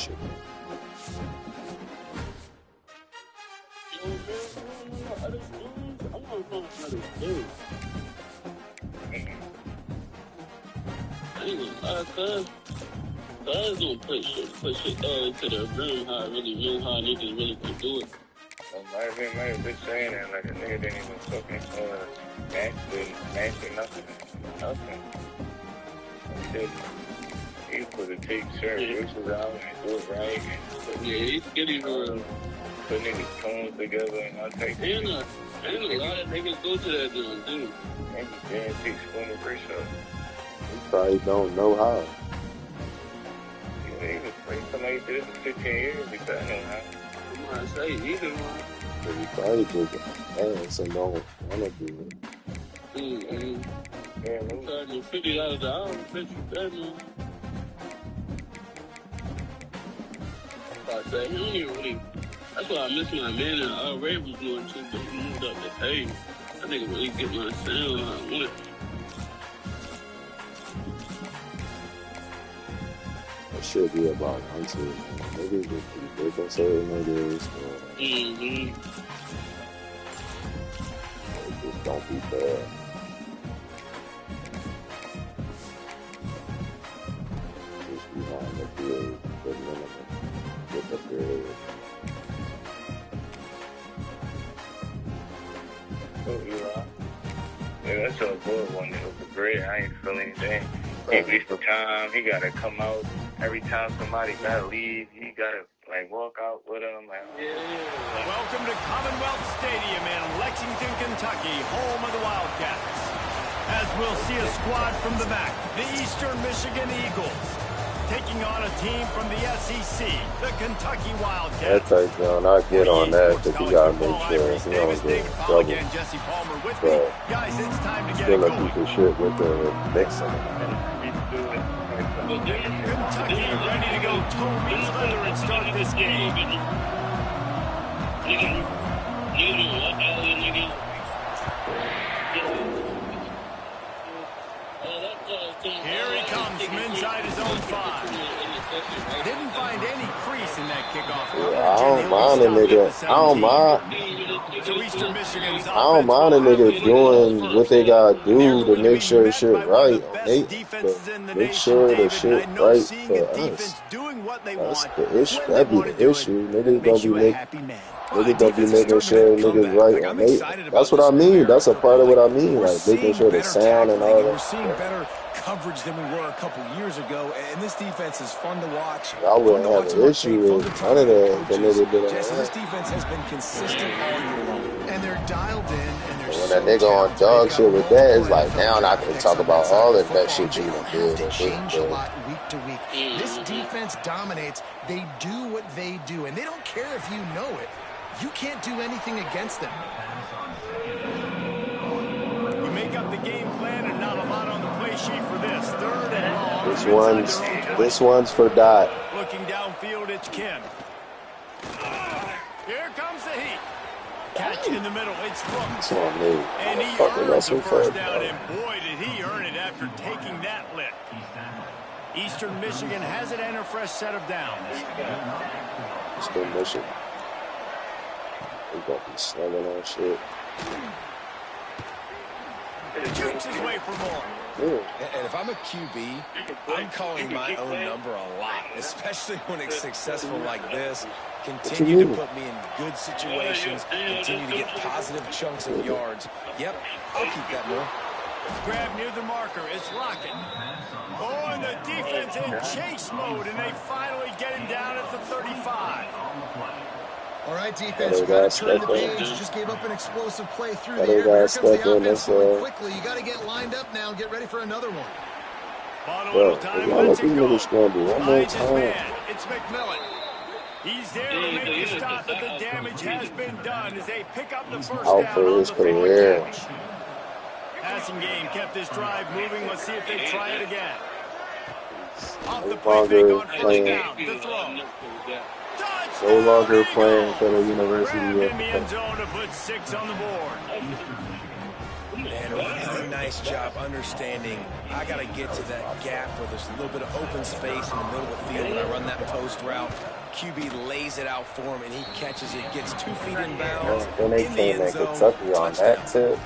shit. I ain't gonna lie, cuz don't push it to the rim how I really know how niggas really can do it. Might have been saying that like a nigga didn't even fucking master nothing. He put a take shirt, which out and do it right. Yeah, he's skinny for real. Put niggas cones together and I'll take it. And a lot of niggas go to that joint, too. Niggas didn't take school pre-show. He probably don't know how. He was playing somebody did it for 15 years because I know how. I say either one. But he probably just ass and don't want to do it. Yeah, I'm charging $50 an hour, bitch, that man. I say, he don't even really. That's why I miss my man and Ray was doing too, but he moved up to pay. That nigga really get my sound how I want. It should be about until maybe just be big on certain niggas. Just don't be bad. Just behind the field, the minimum, with the period. Yeah, that's a good one. It was great. I ain't feeling anything. He wastes time. He gotta come out every time somebody gotta leave. He gotta like walk out with him. Like, Welcome to Commonwealth Stadium in Lexington, Kentucky, home of the Wildcats. As we'll see a squad from the back, the Eastern Michigan Eagles, taking on a team from the SEC, the Kentucky Wildcats. That touchdown, I get on that because he got to make sure he don't get in trouble. But still a piece of shit with the Nixon. Kentucky ready to go toe-meets leather and start this game. Here he comes from inside his own 5. Didn't find any crease in that kickoff. Yeah, I don't mind a nigga. I don't mind a nigga doing what they gotta do to make sure shit right. Make sure the shit right for us. That's the issue. That be the issue. Niggas don't be making sure niggas right. That's what I mean. That's a part of what I mean. Like making sure the sound and all that. We're seeing better coverage than we were a couple years ago, and this defense is fun to watch. I wouldn't have an issue with none of the niggas did Jesse, this defense has been consistent all year long, and they're dialed in. And they're when that nigga on dog shit with that, it's like now I can talk about all of that shit you done did. They change a lot week to week. This defense dominates. They do what they do, and they don't care if you know it. You can't do anything against them. You make up the game plan and not a lot on the play sheet for this. Third and long. This one's for Dot. Looking downfield, it's Kim. Here comes the heat. Catch in the middle, it's Brooks. And he earns the first down, and boy, did he earn it after taking that lick. Eastern Michigan has it and a fresh set of downs. Eastern Michigan. They gonna be slugging on shit. Shoots his way for more. And if I'm a QB, I'm calling my own number a lot, especially when it's successful like this. Continue to put me in good situations, continue to get positive chunks of yards. Yep, I'll keep that more. Grab near the marker, it's Lockett. Oh, and the defense in chase mode, and they finally get him down at the 35. All right, defense, you got to turn the page. You just gave up an explosive play through the air. Here comes the offense going quickly. You got to get lined up now and get ready for another one. Bro, what these niggas gonna do one more time? It's McMillan. He's there to make the stop, but the damage has been done as they pick up the first down on the career. Passing game kept this drive moving. Let's see if they try it again. Off the play fake on first down. The throw. No longer playing for the University of in the end zone to put 6 on the board. And a really nice job understanding I got to get to that gap where there's a little bit of open space in the middle of the field when I run that post route. QB lays it out for him, and he catches it, gets 2 feet in bounds. Then they came in Kentucky on that tip.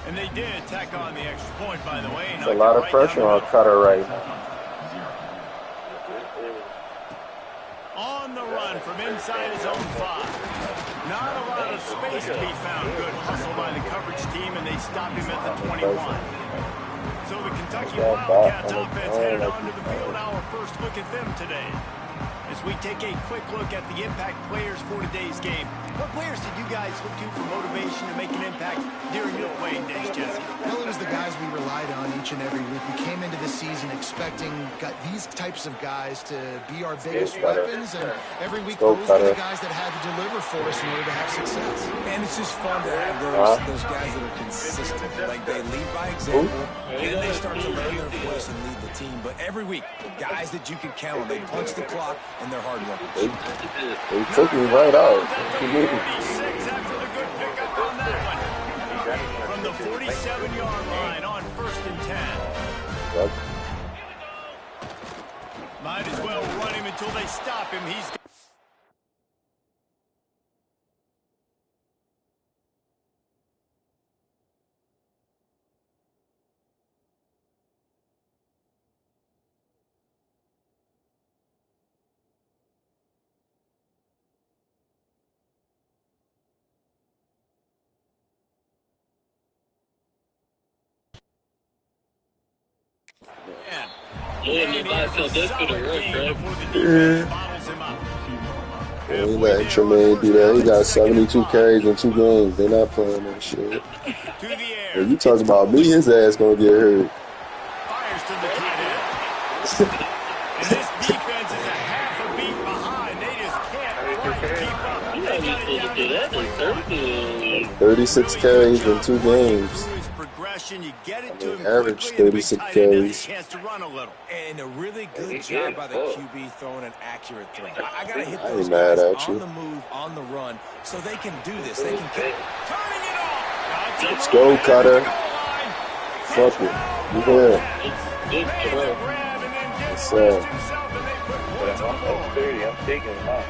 And they did tack on the extra point, by the way. There's a lot of pressure on Cutter right now. On the run from inside his own 5. Not a lot of space to be found. Good hustle by the coverage team, and they stop him at the 21. So the Kentucky Wildcats offense headed onto the field. Our first look at them today. As we take a quick look at the impact players for today's game, what players did you guys look to for motivation to make an impact during your playing days, Jesse? Well, it was the guys we relied on each and every week. We came into the season expecting these types of guys to be our biggest weapons, and every week those were the guys that had to deliver for us in order to have success. And it's just fun to have those guys that are consistent. Like, they lead by example, and they start to learn their voice and lead the team. But every week, guys that you can count on, they punch the clock, and they're hard workers. They took me right out. 46 after the good pickup on that one. From the 47-yard line on 1st and 10. Yep. Might as well run him until they stop him. He's He letting Tremaine do that. He got 72 carries in 2 games. They're not playing that shit. When you talk about me, his ass gonna get hurt. Fires to the tight end. And this defense is a half a beat behind. They just can't quite keep up. They got it down to 36 carries in 2 games. You get it to him average quickly, 36 carries. Chance to run a little. And a really good job by the QB throwing an accurate throw. I got to hit those mad guys at on you. the move, on the run, so they can do this. They can kick. Turning it off. Let's go, Cutter. Fuck it. You there. Yes, sir. I'm taking him out.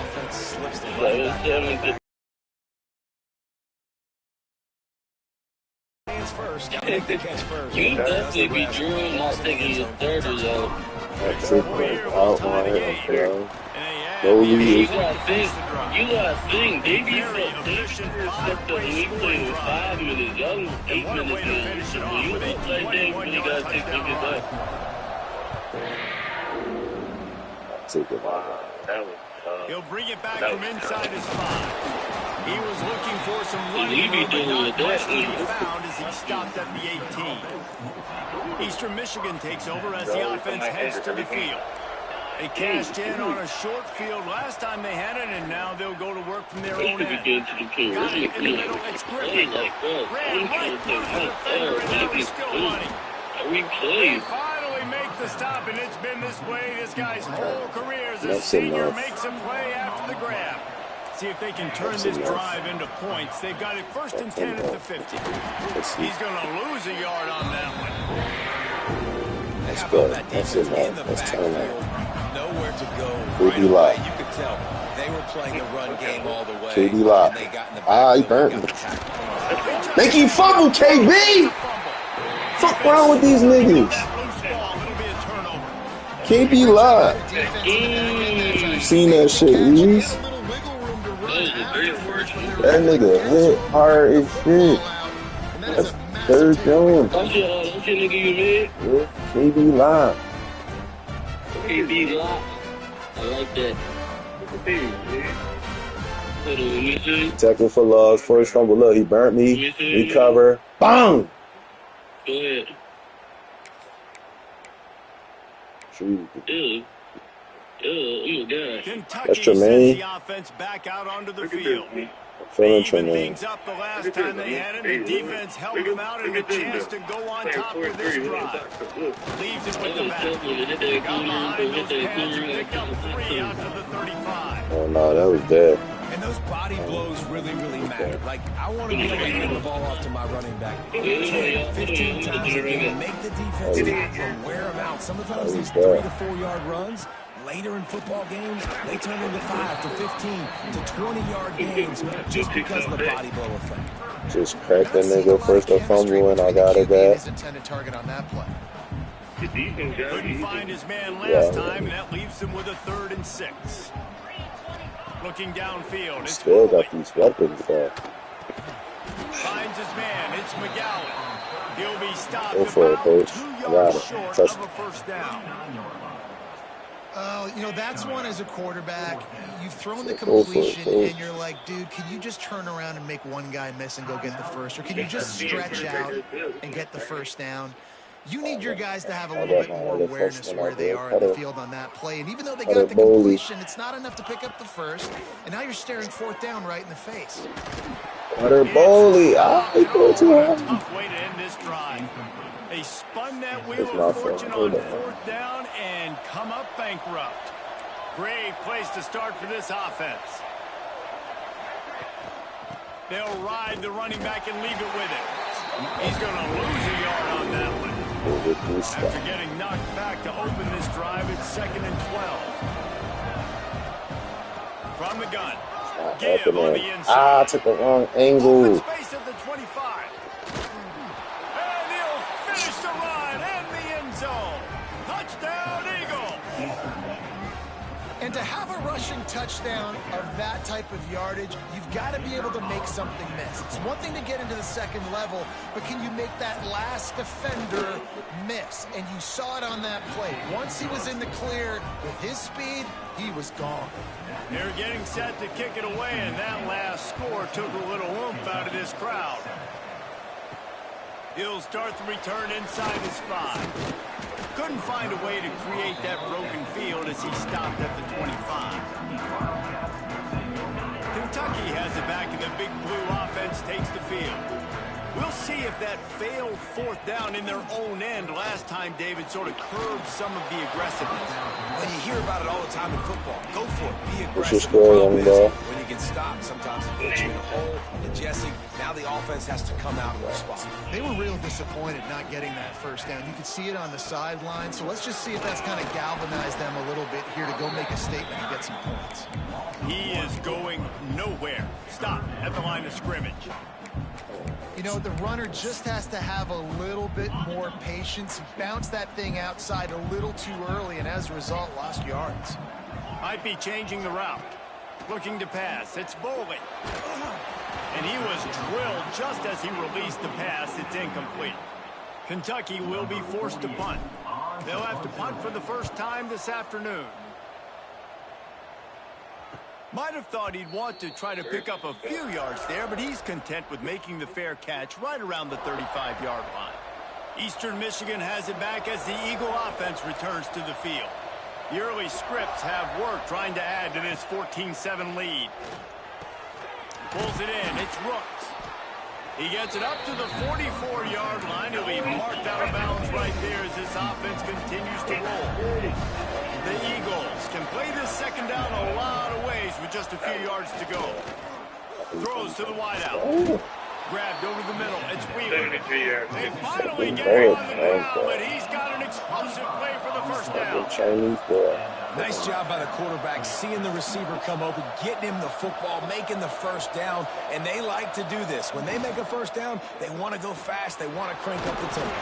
Offense slips the ball. First, make the catch first. You definitely be drawing not taking your third though. That's it, out on him, bro. No You lead. gotta think, they be stepped up and we played with 5 minutes. Y'all was 8 minutes in. So you look like that when you gotta take niggas out. Take it out. That was tough. He'll bring it back from inside his 5. He was looking for some running be room, but doing not with that. much to be found as he stopped at the 18. Eastern Michigan takes over as the offense heads to the field. They cashed in on a short field last time they had it, and now they'll go to work from their own end. Got it in the middle, it's Griffin. Ran right through the defender, and now he's still running. They finally make the stop, and it's been this way this guy's whole career as a senior makes a play after the grab. See if they can turn this drive into points. They've got it 1st and 10 at the 50. He's going to lose a yard on that one. That's good. That's enough. That's turn out. Nowhere to go. KD Lock. You could tell they were playing the run game all the way. KD Lock. He burnt me. Make him fumble, KB! Fuck wrong with these niggas? KB Lock. Seen that shit, Ease? That nigga hit hard as shit. That's 3rd down. That's your nigga you made? Yeah, KB Lock. KB Lock. I like that. Hold on, let me see. Tackle for loss, 1st fumble. Look, he burnt me. Recover. Boom! Go ahead. True. Ew. Oh my God. Kentucky Tremaine. sends the offense back out onto the field. Feeling Even Tremaine. things up the last time they had it. The defense helped them out and a chance to go on top of this drive. Leaves it with the back. Got behind those pads and picked up 3 out to the 35. Oh no, that was bad. And And those body blows really, really matter. Like, I want to be able to hand the ball off to my running back 10, 15 times a game. Make the defense tackle them, wear them out. Sometimes these 3 to 4 yard runs, later in football games, they turn into 5 to 15 to 20-yard games just because of the body blow effect. Just crack that nigga first or fumble, and I got it back. His intended target on that play. Couldn't find his man last time, and that leaves him with a 3rd and 6. Looking downfield, it's still got these weapons though. Finds his man, it's McGowan. He'll be stopped about 2 yards short of a first down. You know, that's one as a quarterback. You've thrown the completion, and you're like, dude, can you just turn around and make one guy miss and go get the first? Or can you just stretch out and get the first down? You need your guys to have a little bit more awareness where they are in the field on that play. And even though they got the completion, it's not enough to pick up the first. And now you're staring 4th down right in the face. Butter Bowley. He threw too hard. Tough way to end this drive. They spun that wheel of fortune on 4th down and come up bankrupt. Great place to start for this offense. They'll ride the running back and leave it with it. He's going to lose a yard on that one. After getting knocked back to open this drive, it's 2nd and 12. From the gun. Give on the inside. I took the wrong angle. Space at the 25. And he'll finish the run and the end zone. Touchdown, Eagle. And to have a rushing touchdown of that type of yardage, you've got to be able to make something miss. It's one thing to get into the 2nd level, but can you make that last defender miss? And you saw it on that play. Once he was in the clear with his speed, he was gone. They're getting set to kick it away, and that last score took a little oomph out of this crowd. He'll start the return inside his 5. Couldn't find a way to create that broken field as he stopped at the 25. Kentucky has it back, and the big blue offense takes the field. We'll see if that failed 4th down in their own end last time, David, sort of curbed some of the aggressiveness. Well, you hear about it all the time in football. Go for it. Be What's your aggressive. score, young ball? When you get stopped, sometimes it puts you in a hole. And Jesse, now the offense has to come out and respond. They were real disappointed not getting that first down. You could see it on the sideline. So let's just see if that's kind of galvanized them a little bit here to go make a statement and get some points. He is going nowhere. Stop at the line of scrimmage. You know, the runner just has to have a little bit more patience, bounce that thing outside a little too early, and as a result, lost yards. Might be changing the route. Looking to pass. It's Bowley. And he was drilled just as he released the pass. It's incomplete. Kentucky will be forced to punt. They'll have to punt for the first time this afternoon. Might have thought he'd want to try to pick up a few yards there, but he's content with making the fair catch right around the 35-yard line. Eastern Michigan has it back as the Eagle offense returns to the field. The early scripts have worked trying to add to this 14-7 lead. Pulls it in. It's Rooks. He gets it up to the 44-yard line. He'll be marked out of bounds right there as this offense continues to roll. The Eagles can play this 2nd down a lot of ways with just a few yards to go. Throws to the wideout. Grabbed over the middle. It's Wheeler. They finally get him on the ground, but he's got an explosive play for the first down. Nice job by the quarterback, seeing the receiver come open, getting him the football, making the first down, and they like to do this. When they make a first down, they want to go fast. They want to crank up the tempo.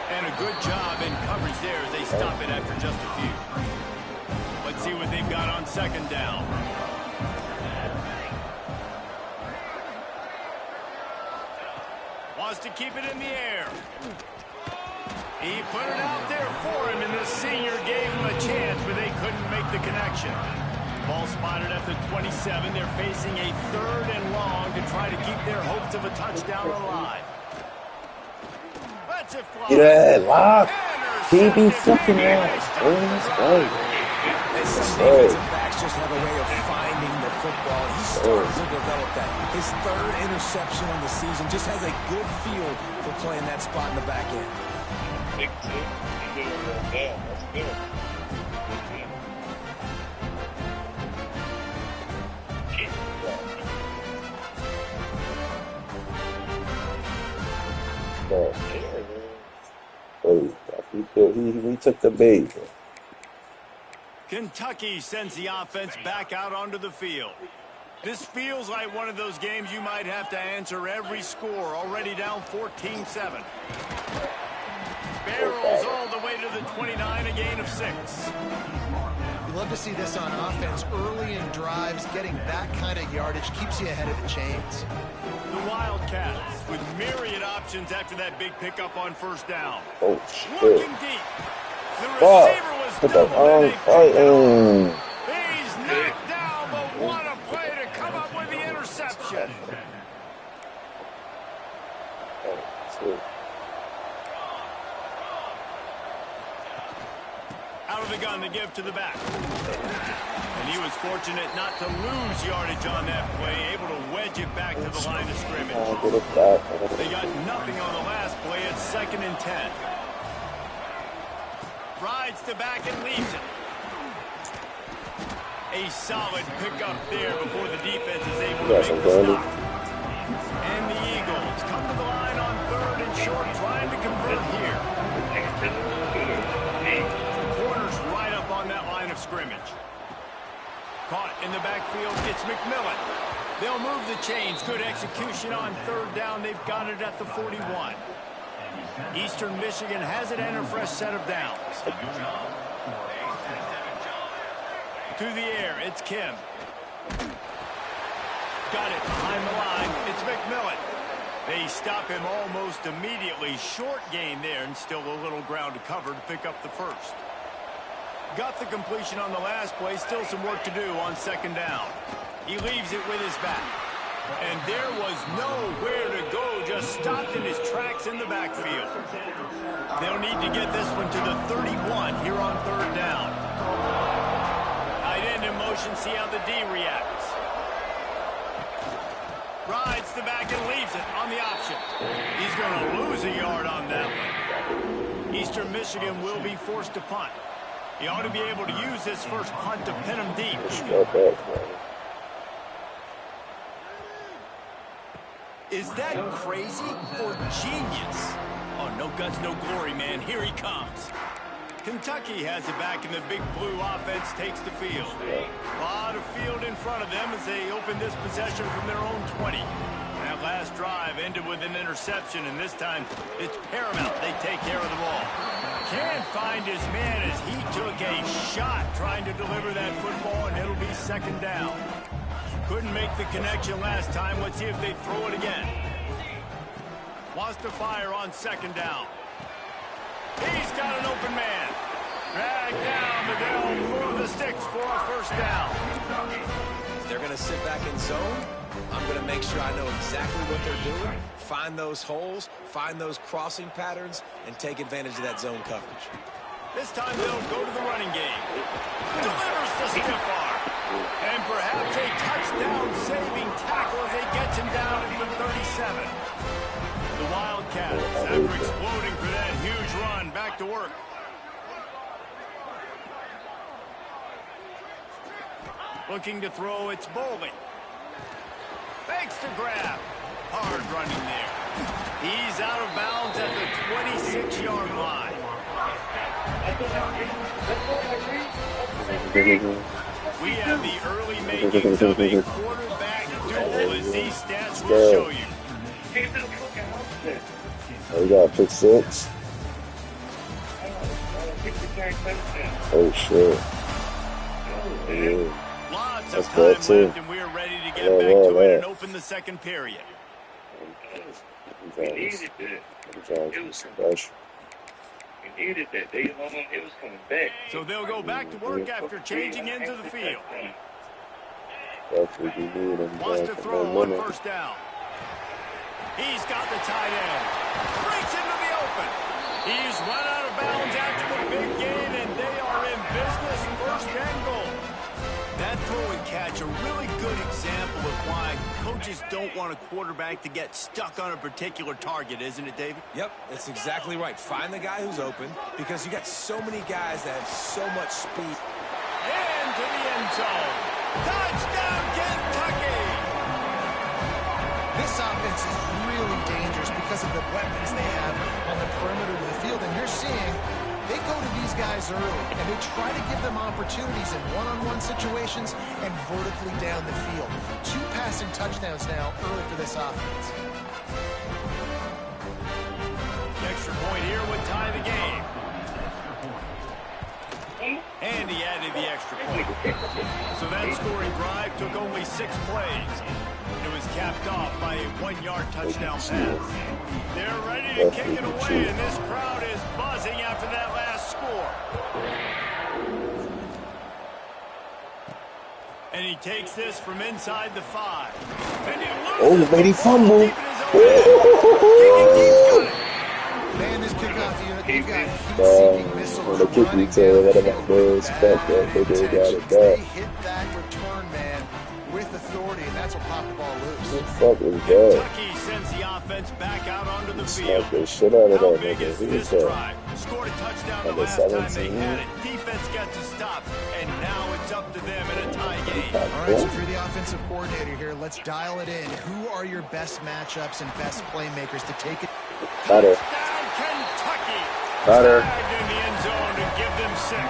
And a good job in coverage there as they stop it after just a few. Let's see what they've got on 2nd down. Wants to keep it in the air. He put it out there for him, and the senior gave him a chance, but they couldn't make the connection. Ball spotted at the 27. They're facing a 3rd and long to try to keep their hopes of a touchdown alive. Get that lock. KB fucking lock. Let's go. And some defensive backs just have a way of finding the football. He's starting to develop that. His 3rd interception on the season, just has a good feel for playing that spot in the back end. Big two. He's doing real well. That's good. He took the bait. Kentucky sends the offense back out onto the field. This feels like one of those games you might have to answer every score. Already down 14-7. Barrels all the way to the 29, a gain of 6. You love to see this on offense. Early in drives, getting that kind of yardage keeps you ahead of the chains. The Wildcats with myriad options after that big pickup on first down. Oh, shit. Looking deep. The receiver was doubled. He's knocked down, but what a play to come up with the interception. Out of the gun to give to the back. And he was fortunate not to lose yardage on that play, able to wedge it back to the line of scrimmage. They got nothing on the last play. It's 2nd and 10. Rides to back and leaves it. A solid pickup there before the defense is able to make the stop. And the Eagles come to the line on 3rd and short, trying to convert here. Corners right up on that line of scrimmage. Caught in the backfield, it's McMillan. They'll move the chains. Good execution on 3rd down. They've got it at the 41. Eastern Michigan has it and a fresh set of downs. To the air, it's Kim. Got it behind the line. It's McMillan. They stop him almost immediately. Short gain there and still a little ground to cover to pick up the first. Got the completion on the last play. Still some work to do on 2nd down. He leaves it with his back. And there was nowhere to go. Just stopped in his tracks in the backfield. They'll need to get this one to the 31 here on 3rd down. Tight end in motion. See how the D reacts. Rides the back and leaves it on the option. He's going to lose a yard on that one. Eastern Michigan will be forced to punt. He ought to be able to use this first punt to pin him deep. Is that crazy or genius? Oh, no guts, no glory, man. Here he comes. Kentucky has it back, and the big blue offense takes the field. A lot of field in front of them as they open this possession from their own 20. That last drive ended with an interception, and this time it's paramount they take care of the ball. Can't find his man as he took a shot trying to deliver that football, and it'll be 2nd down. Couldn't make the connection last time. Let's see if they throw it again. Wants to fire on 2nd down. He's got an open man. Drag down, but they'll move the sticks for a first down. They're going to sit back in zone. I'm going to make sure I know exactly what they're doing, find those holes, find those crossing patterns, and take advantage of that zone coverage. This time they'll go to the running game. Delivers the stiff arm. And perhaps a touchdown-saving tackle as he gets him down at the 37. The Wildcats, after exploding for that huge run, back to work. Looking to throw, it's Bowling. Fakes to grab. Hard running there. He's out of bounds at the 26-yard line. We have the early makings of a quarterback duel, as these stats will show you. Oh, we got pick 6. Oh, shit. Yeah. Lots of time left, and we're ready to get back to it and open the 2nd period. We needed that. It was special. We needed that. It was coming back. So they'll go back to work after changing into the field. Wants to throw on 1st down. He's got the tight end. Breaks into the open. He's run out of bounds after the big gain, and they are in business. 1st and goal. That throw and catch, a really good example of why coaches don't want a quarterback to get stuck on a particular target, isn't it, David? Yep, that's exactly right. Find the guy who's open, because you got so many guys that have so much speed. Into the end zone. Touchdown, Kentucky! This offense is really dangerous because of the weapons they have on the perimeter of the field. And you're seeing they go to these guys early, and they try to give them opportunities in one-on-one situations and vertically down the field. 2 passing touchdowns now early for this offense. The extra point here would tie the game. And he added the extra point. So that scoring drive took only 6 plays. It was capped off by a 1-yard touchdown pass. They're ready to kick it away, and this crowd is buzzing after that last score. And he takes this from inside the 5. And he lady fumble. Man, this kickoff unit, they've got heat-seeking missiles running down the field. They hit that return man with authority, and that's what popped the ball loose. Kentucky sends the offense back out onto the field. How big is this drive? Scored a touchdown the last time they had it. Defense gets a stop, and now it's up to them in a tie game. All right, so for the offensive coordinator here, let's dial it in. Who are your best matchups and best playmakers to take it? Better. Kentucky. Better. Tagged in the end zone to give them 6.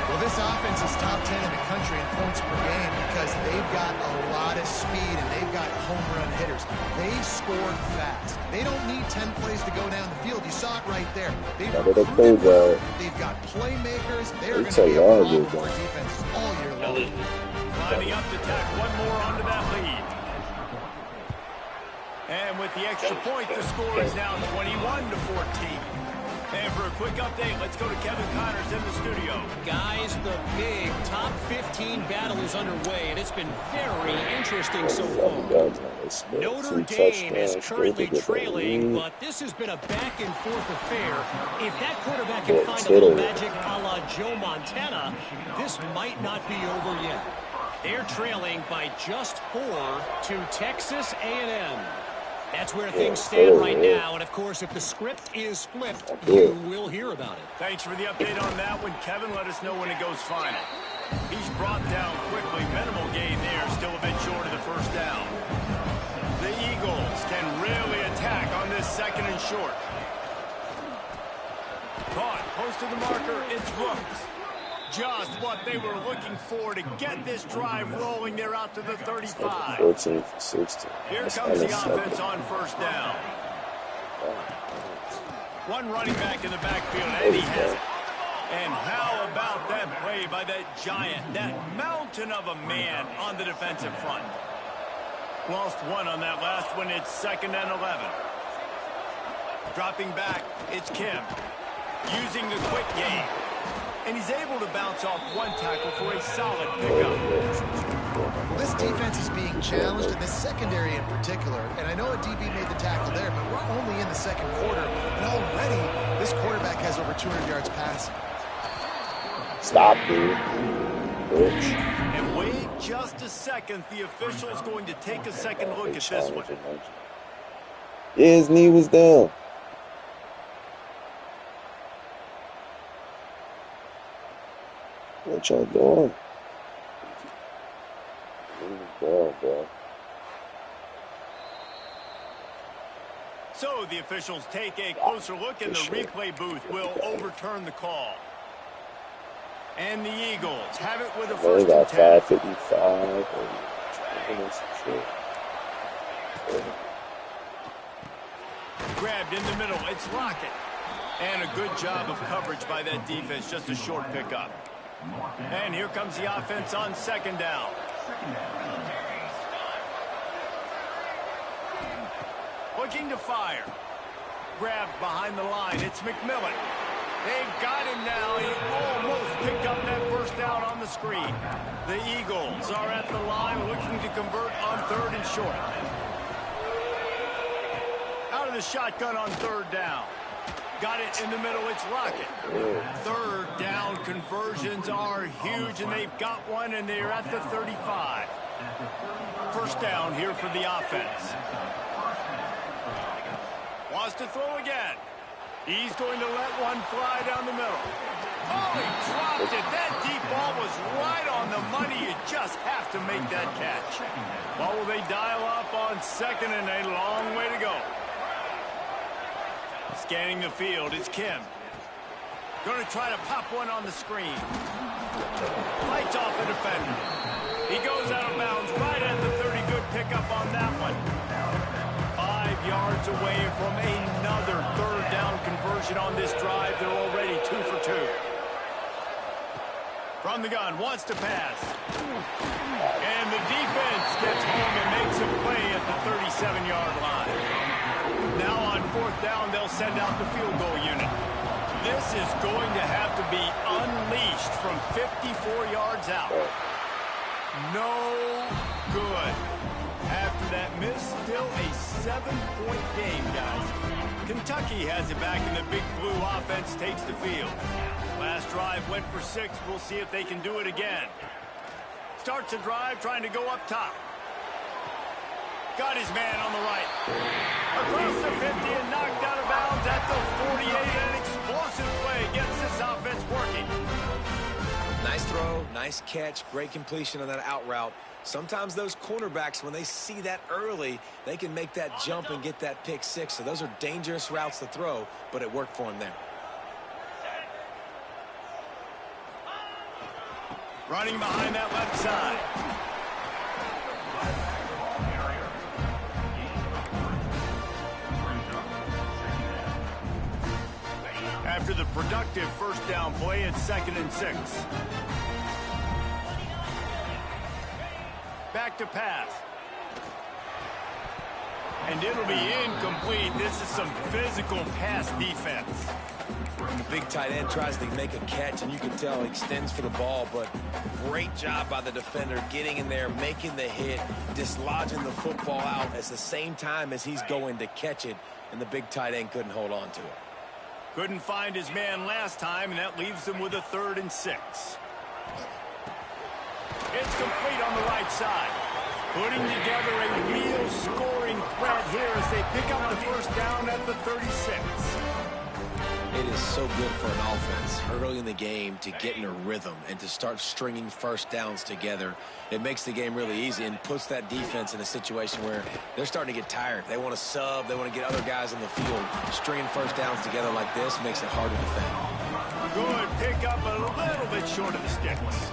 Well, this offense is top 10 in the country in points per game because they've got a lot of speed and they've got home run hitters. They score fast. They don't need 10 plays to go down the field. You saw it right there. They've got playmakers. They're going to be able to hold our defense all year long. Lining up to tack one more onto that lead. And with the extra point, the score is now 21-14. And for a quick update, let's go to Kevin Connors in the studio. Guys, the big top 15 battle is underway, and it's been very interesting so far. Notre Dame is currently trailing, but this has been a back-and-forth affair. If that quarterback can find a little magic a la Joe Montana, this might not be over yet. They're trailing by just 4 to Texas A&M. That's where things stand right now, and of course, if the script is flipped, you will hear about it. Thanks for the update on that one, Kevin. Let us know when it goes final. He's brought down quickly. Minimal gain there, still a bit short of the first down. The Eagles can really attack on this 2nd and short. Caught close to the marker. It's Brooks. Just what they were looking for to get this drive rolling. They're out to the 35. 14, 16. Here comes the offense on first down. One running back in the backfield, and he has it. And how about that play by that giant, that mountain of a man on the defensive front? Lost 1 on that last one. It's 2nd and 11. Dropping back, it's Kim. Using the quick game. And he's able to bounce off 1 tackle for a solid pickup. This defense is being challenged in this secondary in particular. And I know a DB made the tackle there, but we're only in the 2nd quarter. And already, this quarterback has over 200 yards passing. Stop, dude. Bitch. And wait just a second. The official is going to take a second look at this one. Yeah, his knee was down. What y'all doing? Bro. So the officials take a closer look, and the replay booth will overturn the call. And the Eagles have it with a first and 10. 5:55. Grabbed in the middle. It's Lockett. And a good job of coverage by that defense. Just a short pickup. And here comes the offense on 2nd down. Looking to fire. Grabbed behind the line. It's McMillan. They've got him now. He almost picked up that first down on the screen. The Eagles are at the line looking to convert on 3rd and short. Out of the shotgun on 3rd down. Got it in the middle. It's Lockett. 3rd down conversions are huge, and they've got one, and they're at the 35. First down here for the offense. Wants to throw again. He's going to let one fly down the middle. Oh, he dropped it. That deep ball was right on the money. You just have to make that catch. Well, will they dial up on second and a long way to go? Scanning the field, it's Kim. Going to try to pop one on the screen. Fights off the defender. He goes out of bounds right at the 30. Good pickup on that one. 5 yards away from another third down conversion on this drive. They're already 2 for 2. From the gun, wants to pass. And the defense gets home and makes a play at the 37-yard line. Now on 4th down, they'll send out the field goal unit. This is going to have to be unleashed from 54 yards out. No good. After that miss, still a 7-point game, guys. Kentucky has it back, and the Big Blue offense takes the field. Last drive went for 6. We'll see if they can do it again. Starts a drive trying to go up top. Got his man on the right. Across the 50 and knocked out of bounds at the 48. An explosive play gets this offense working. Nice throw, nice catch, great completion on that out route. Sometimes those cornerbacks, when they see that early, they can make that jump and get that pick 6. So those are dangerous routes to throw, but it worked for him there. Running behind that left side. After the productive first down play, it's 2nd and 6. Back to pass. And it'll be incomplete. This is some physical pass defense. The big tight end tries to make a catch, and you can tell he extends for the ball, but great job by the defender getting in there, making the hit, dislodging the football out at the same time as he's going to catch it, and the big tight end couldn't hold on to it. Couldn't find his man last time, and that leaves them with a 3rd and 6. It's complete on the right side. Putting together a real scoring threat here as they pick up the first down at the 36. It is so good for an offense early in the game to get in a rhythm and to start stringing first downs together. It makes the game really easy and puts that defense in a situation where they're starting to get tired. They want to sub. They want to get other guys in the field. Stringing first downs together like this makes it hard to defend. Good pick up a little bit short of the sticks.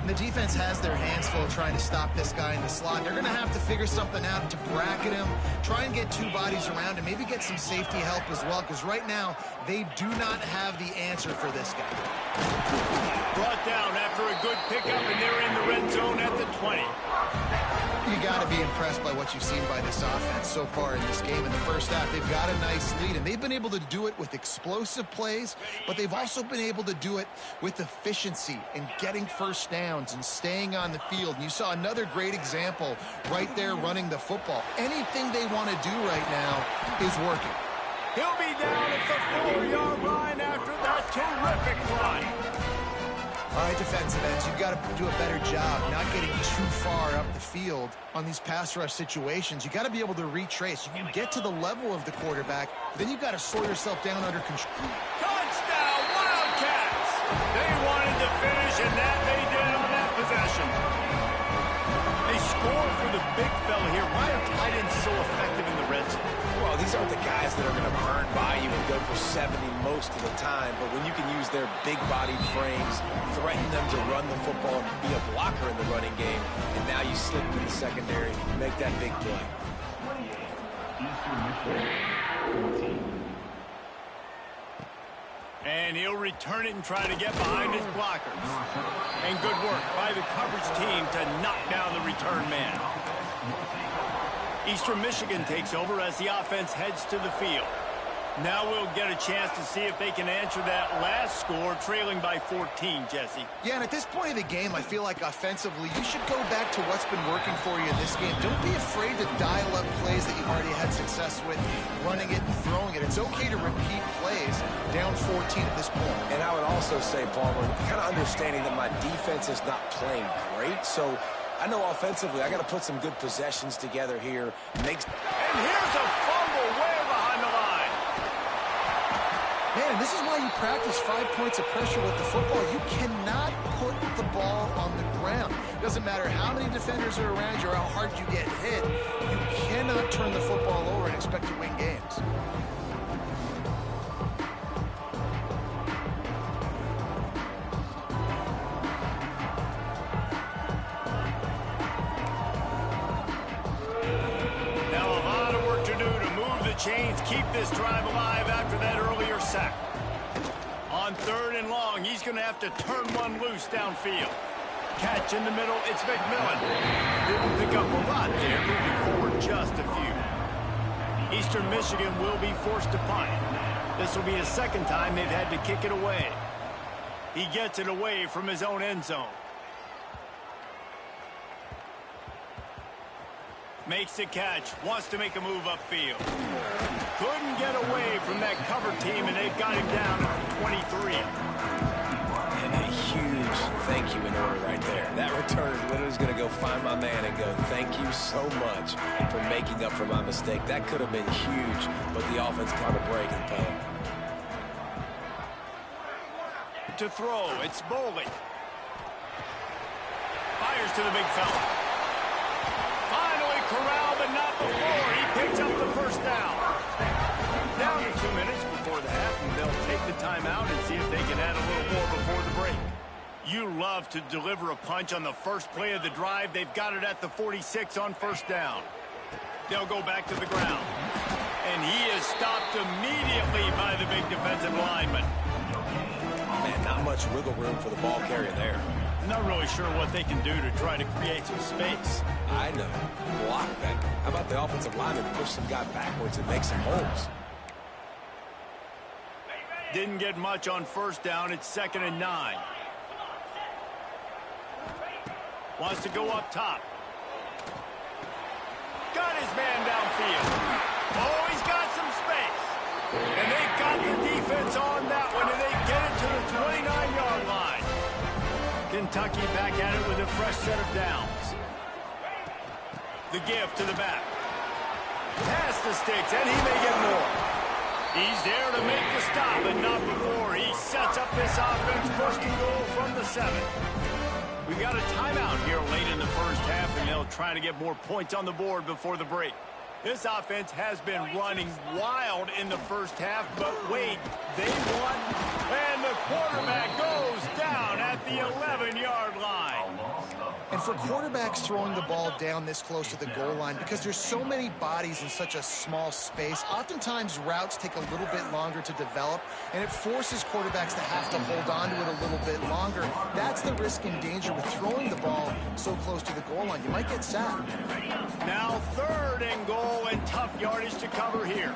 The defense has their hands full trying to stop this guy in the slot. They're going to have to figure something out to bracket him, try and get 2 bodies around him, maybe get some safety help as well, because right now they do not have the answer for this guy. Brought down after a good pickup, and they're in the red zone at the 20. You got to be impressed by what you've seen by this offense so far in this game. In the first half, they've got a nice lead, and they've been able to do it with explosive plays, but they've also been able to do it with efficiency and getting first downs and staying on the field. And you saw another great example right there running the football. Anything they want to do right now is working. He'll be down at the 4-yard line after that terrific run. All right, defensive ends, you've got to do a better job not getting too far up the field on these pass rush situations. You got to be able to retrace. You can get to the level of the quarterback, then you've got to slow yourself down under control. Touchdown, Wildcats! They wanted to finish, and that they did on that possession. They score for the big fella here. Why are tight ends so effective in the red zone? Well, these aren't the guys that are going to burn by you and go for 70 most of the time, but when you can use their big-bodied frames, threaten them to run the football and be a blocker in the running game, and now you slip in the secondary and make that big play. And he'll return it and try to get behind his blockers. And good work by the coverage team to knock down the return man. Eastern Michigan takes over as the offense heads to the field. Now we'll get a chance to see if they can answer that last score, trailing by 14, Jesse. Yeah, and at this point of the game, I feel like offensively, you should go back to what's been working for you in this game. Don't be afraid to dial up plays that you've already had success with, running it and throwing it. It's okay to repeat plays down 14 at this point. And I would also say, Palmer, kind of understanding that my defense is not playing great, so I know offensively I got to put some good possessions together here. And here's a fumble way behind the line. Man, this is why you practice 5 points of pressure with the football. You cannot put the ball on the ground. It doesn't matter how many defenders are around you or how hard you get hit. You cannot turn the football over and expect to win games. Chains keep this drive alive after that earlier sack. On 3rd and long, he's going to have to turn one loose downfield. Catch in the middle, it's McMillan. Didn't pick up a lot there, moving forward just a few. Eastern Michigan will be forced to punt. This will be the 2nd time they've had to kick it away. He gets it away from his own end zone. Makes the catch, wants to make a move upfield. Couldn't get away from that cover team, and they've got him down at 23. And a huge thank you in order right there. That returner literally is going to go find my man and go, thank you so much for making up for my mistake. That could have been huge, but the offense caught a break and fell. To throw, it's Boley. Fires to the big fella. Corral, but not before. He picks up the 1st down. Down to 2 minutes before the half, and they'll take the timeout and see if they can add a little more before the break. You love to deliver a punch on the first play of the drive. They've got it at the 46 on 1st down. They'll go back to the ground. And he is stopped immediately by the big defensive lineman. Man, not much wiggle room for the ball carrier there. Not really sure what they can do to try to create some space. I know. Block that. How about the offensive lineman push some guy backwards and make some holes? Didn't get much on 1st down. It's 2nd and 9. Wants to go up top. Got his man downfield. Oh, he's got some space. And they've got the defense on that one, and they get it to the 29-yard line. Kentucky back at it with a fresh set of downs. The give to the back. Pass the sticks, and he may get more. He's there to make the stop, and not before. He sets up this offense, 1st and goal from the 7. We got a timeout here late in the 1st half, and they'll try to get more points on the board before the break. This offense has been running wild in the 1st half, but wait, they won, and the quarterback goes down at the 11-yard line. And for quarterbacks throwing the ball down this close to the goal line, because there's so many bodies in such a small space, oftentimes routes take a little bit longer to develop, and it forces quarterbacks to have to hold on to it a little bit longer. That's the risk and danger with throwing the ball so close to the goal line. You might get sacked. Now 3rd and goal, and tough yardage to cover here.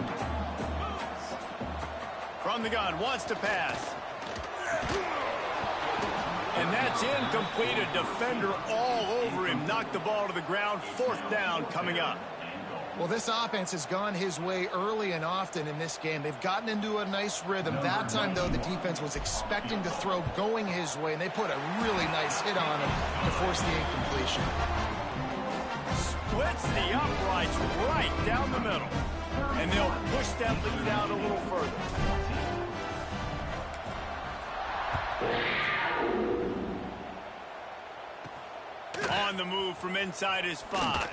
From the gun, wants to pass. And that's incomplete. A defender all over him. Knocked the ball to the ground. 4th down coming up. Well, this offense has gone his way early and often in this game. They've gotten into a nice rhythm. That time, though, the defense was expecting to throw going his way, and they put a really nice hit on him to force the incompletion. Splits the uprights right down the middle. And they'll push that lead out a little further. On the move from inside his 5.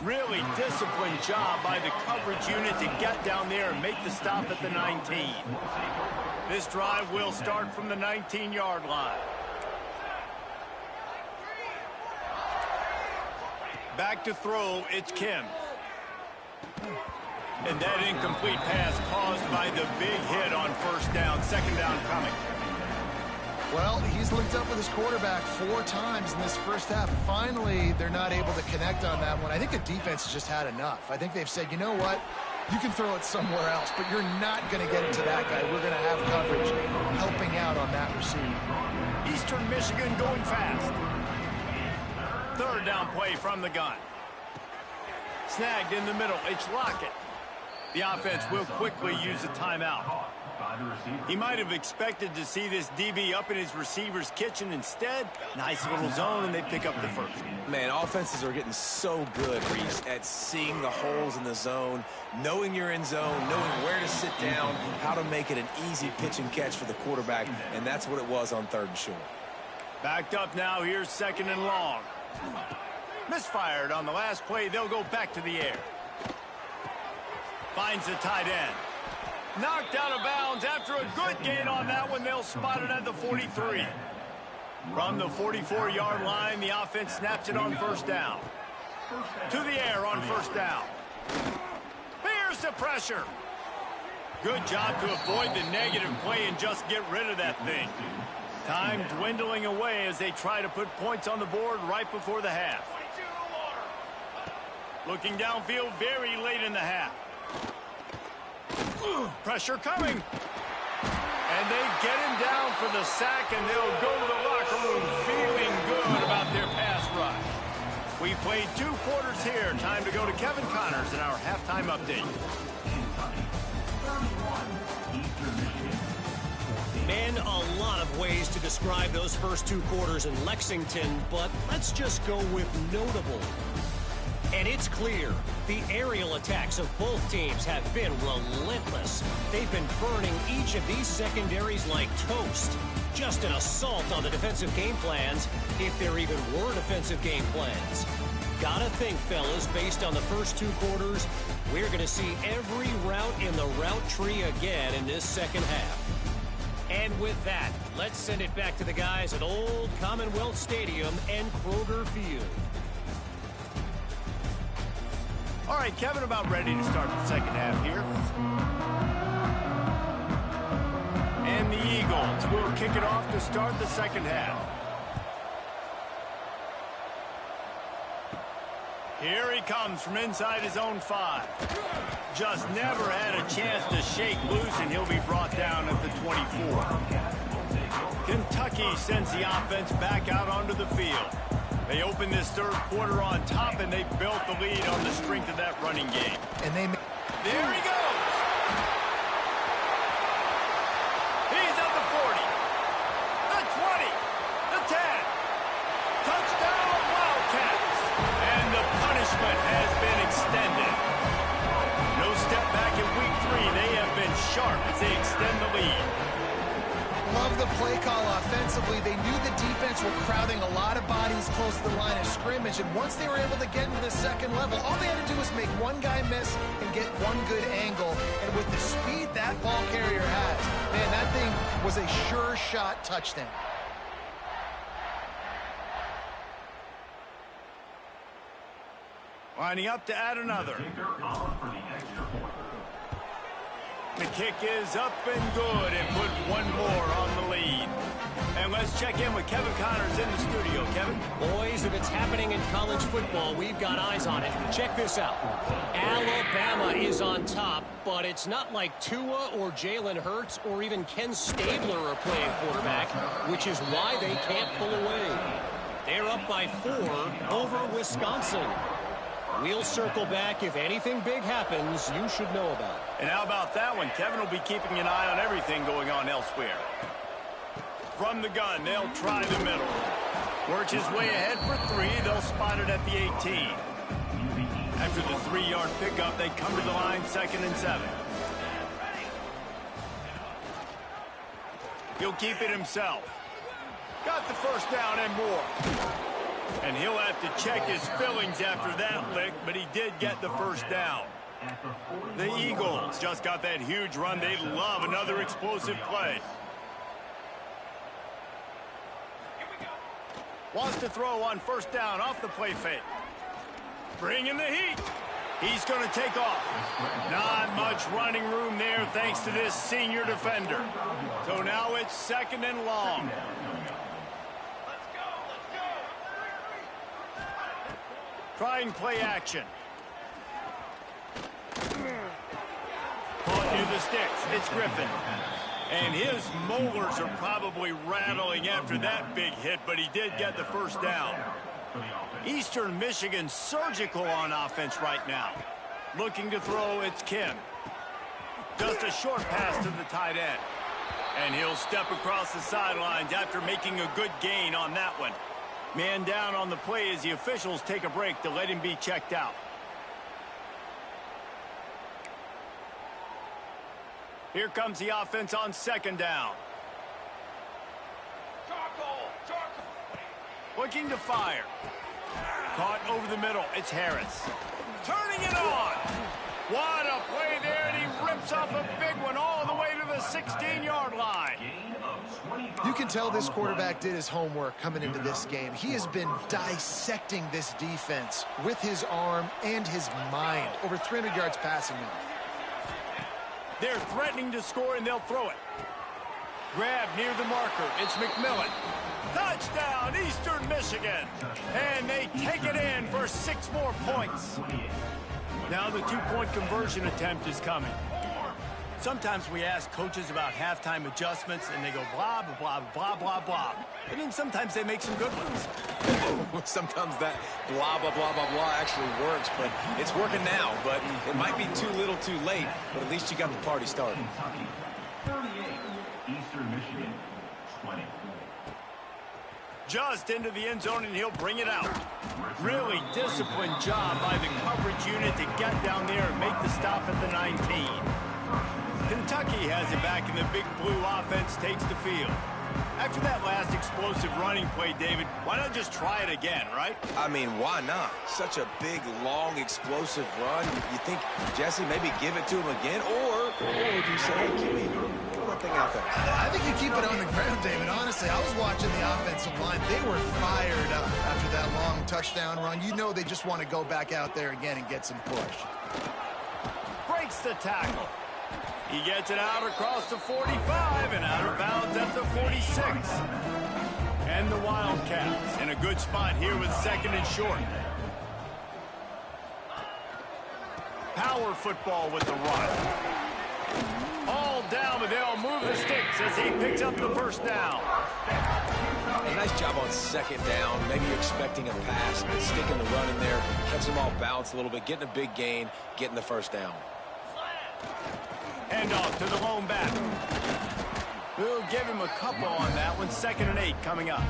Really disciplined job by the coverage unit to get down there and make the stop at the 19. This drive will start from the 19-yard line. Back to throw, it's Kim. And that incomplete pass caused by the big hit on 1st down. 2nd down coming. Well, he's linked up with his quarterback 4 times in this 1st half. Finally, they're not able to connect on that one. I think the defense has just had enough. I think they've said, you know what? You can throw it somewhere else, but you're not going to get it to that guy. We're going to have coverage helping out on that receiver. Eastern Michigan going fast. 3rd down play from the gun. Snagged in the middle. It's Lockett. The offense will quickly use a timeout. He might have expected to see this DB up in his receiver's kitchen. Instead, nice little zone, and they pick up the first. Man, offenses are getting so good, Reese, at seeing the holes in the zone, knowing you're in zone, knowing where to sit down, how to make it an easy pitch and catch for the quarterback, and that's what it was on 3rd and short. Backed up now, here's 2nd and long. Misfired on the last play, they'll go back to the air. Finds the tight end. Knocked out of bounds after a good gain on that one. They'll spot it at the 43. From the 44-yard line, the offense snaps it on 1st down. To the air on 1st down. Here's the pressure. Good job to avoid the negative play and just get rid of that thing. Time dwindling away as they try to put points on the board right before the half. Looking downfield very late in the half. Pressure coming. And they get him down for the sack, and they'll go to the locker room feeling good about their pass rush. We played 2 quarters here. Time to go to Kevin Connors in our halftime update. Man, a lot of ways to describe those first 2 quarters in Lexington, but let's just go with notable. And it's clear, the aerial attacks of both teams have been relentless. They've been burning each of these secondaries like toast. Just an assault on the defensive game plans, if there even were defensive game plans. Gotta think, fellas, based on the first 2 quarters, we're gonna see every route in the route tree again in this second half. And with that, let's send it back to the guys at Old Commonwealth Stadium and Kroger Field. All right, Kevin, about ready to start the second half here. And the Eagles will kick it off to start the second half. Here he comes from inside his own 5. Just never had a chance to shake loose, and he'll be brought down at the 24. Kentucky sends the offense back out onto the field. They open this 3rd quarter on top, and they built the lead on the strength of that running game. And there he goes. He's at the 40, the 20, the 10. Touchdown, Wildcats. And the punishment has been extended. No step back in week 3. They have been sharp as they extend the lead. Love the play call offensively. They knew the defense were crowding a lot of bodies close to the line of scrimmage, and once they were able to get into the second level, all they had to do was make one guy miss and get one good angle. And with the speed that ball carrier has, man, that thing was a sure shot touchdown. Lining up to add another. The kick is up and good, and put one more on the lead. And let's check in with Kevin Connors in the studio. Kevin? Boys, if it's happening in college football, we've got eyes on it. Check this out. Alabama is on top, but it's not like Tua or Jalen Hurts or even Ken Stabler are playing quarterback, which is why they can't pull away. They're up by 4 over Wisconsin. We'll circle back. If anything big happens, you should know about it. And how about that one? Kevin will be keeping an eye on everything going on elsewhere. From the gun, they'll try the middle. Works his way ahead for 3. They'll spot it at the 18. After the 3-yard pickup, they come to the line 2nd and 7. He'll keep it himself. Got the first down and more. And he'll have to check his fillings after that lick, but he did get the first down. The Eagles just got that huge run. They love another explosive play. Wants to throw on first down off the play fake. Bring in the heat. He's going to take off. Not much running room there thanks to this senior defender. So now it's 2nd and long. Trying play action. Caught near the sticks. It's Griffin. And his molars are probably rattling after that big hit, but he did get the first down. Eastern Michigan surgical on offense right now. Looking to throw, it's Kim. Just a short pass to the tight end. And he'll step across the sidelines after making a good gain on that one. Man down on the play as the officials take a break to let him be checked out. Here comes the offense on second down. Looking to fire. Caught over the middle. It's Harris. Turning it on. What a play there, and he rips off a big one all the way to the 16-yard line. You can tell this quarterback did his homework coming into this game. He has been dissecting this defense with his arm and his mind. Over 300 yards passing now. They're threatening to score, and they'll throw it. Grab near the marker. It's McMillan. Touchdown, Eastern Michigan. And they take it in for 6 more points. Now the 2-point conversion attempt is coming. Sometimes we ask coaches about halftime adjustments, and they go blah, blah, blah, blah, blah, blah. And then sometimes they make some good ones. Sometimes that blah, blah, blah, blah, blah actually works, but it's working now. But it might be too little too late, but at least you got the party started. 38, Eastern Michigan, 20. Just into the end zone, and he'll bring it out. Really disciplined job by the coverage unit to get down there and make the stop at the 19. Kentucky has it back, and the big blue offense takes the field. After that last explosive running play, David, why not just try it again, right? I mean, why not? Such a big, long, explosive run. You think, Jesse, maybe give it to him again? Or would you say, hey, Kiwi, throw that thing out there? I think you keep it on the ground, David. Honestly, I was watching the offensive line. They were fired up after that long touchdown run. You know they just want to go back out there again and get some push. Breaks the tackle. He gets it out across the 45 and out of bounds at the 46. And the Wildcats in a good spot here with second and short. Power football with the run. All down, but they'll move the sticks as he picks up the first down. A nice job on second down. Maybe you're expecting a pass, but sticking the run in there, catch them off balance a little bit, getting a big gain, getting the first down. Handoff to the lone back. We'll give him a couple on that one. 2nd and 8 coming up.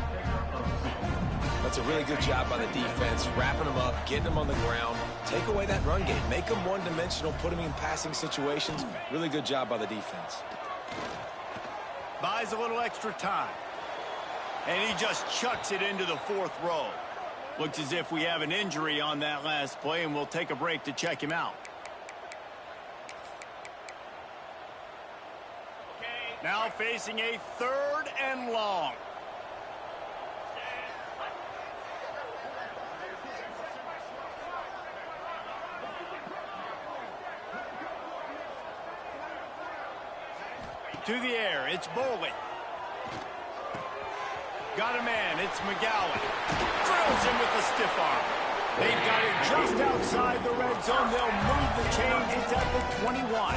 That's a really good job by the defense, wrapping them up, getting them on the ground. Take away that run game. Make them one-dimensional, put them in passing situations. Really good job by the defense. Buys a little extra time. And he just chucks it into the 4th row. Looks as if we have an injury on that last play, and we'll take a break to check him out. Now facing a 3rd and long. To the air, it's Boley. Got a man, it's McGowan. Drills him with the stiff arm. They've got it just outside the red zone. They'll move the chains. It's at the 21.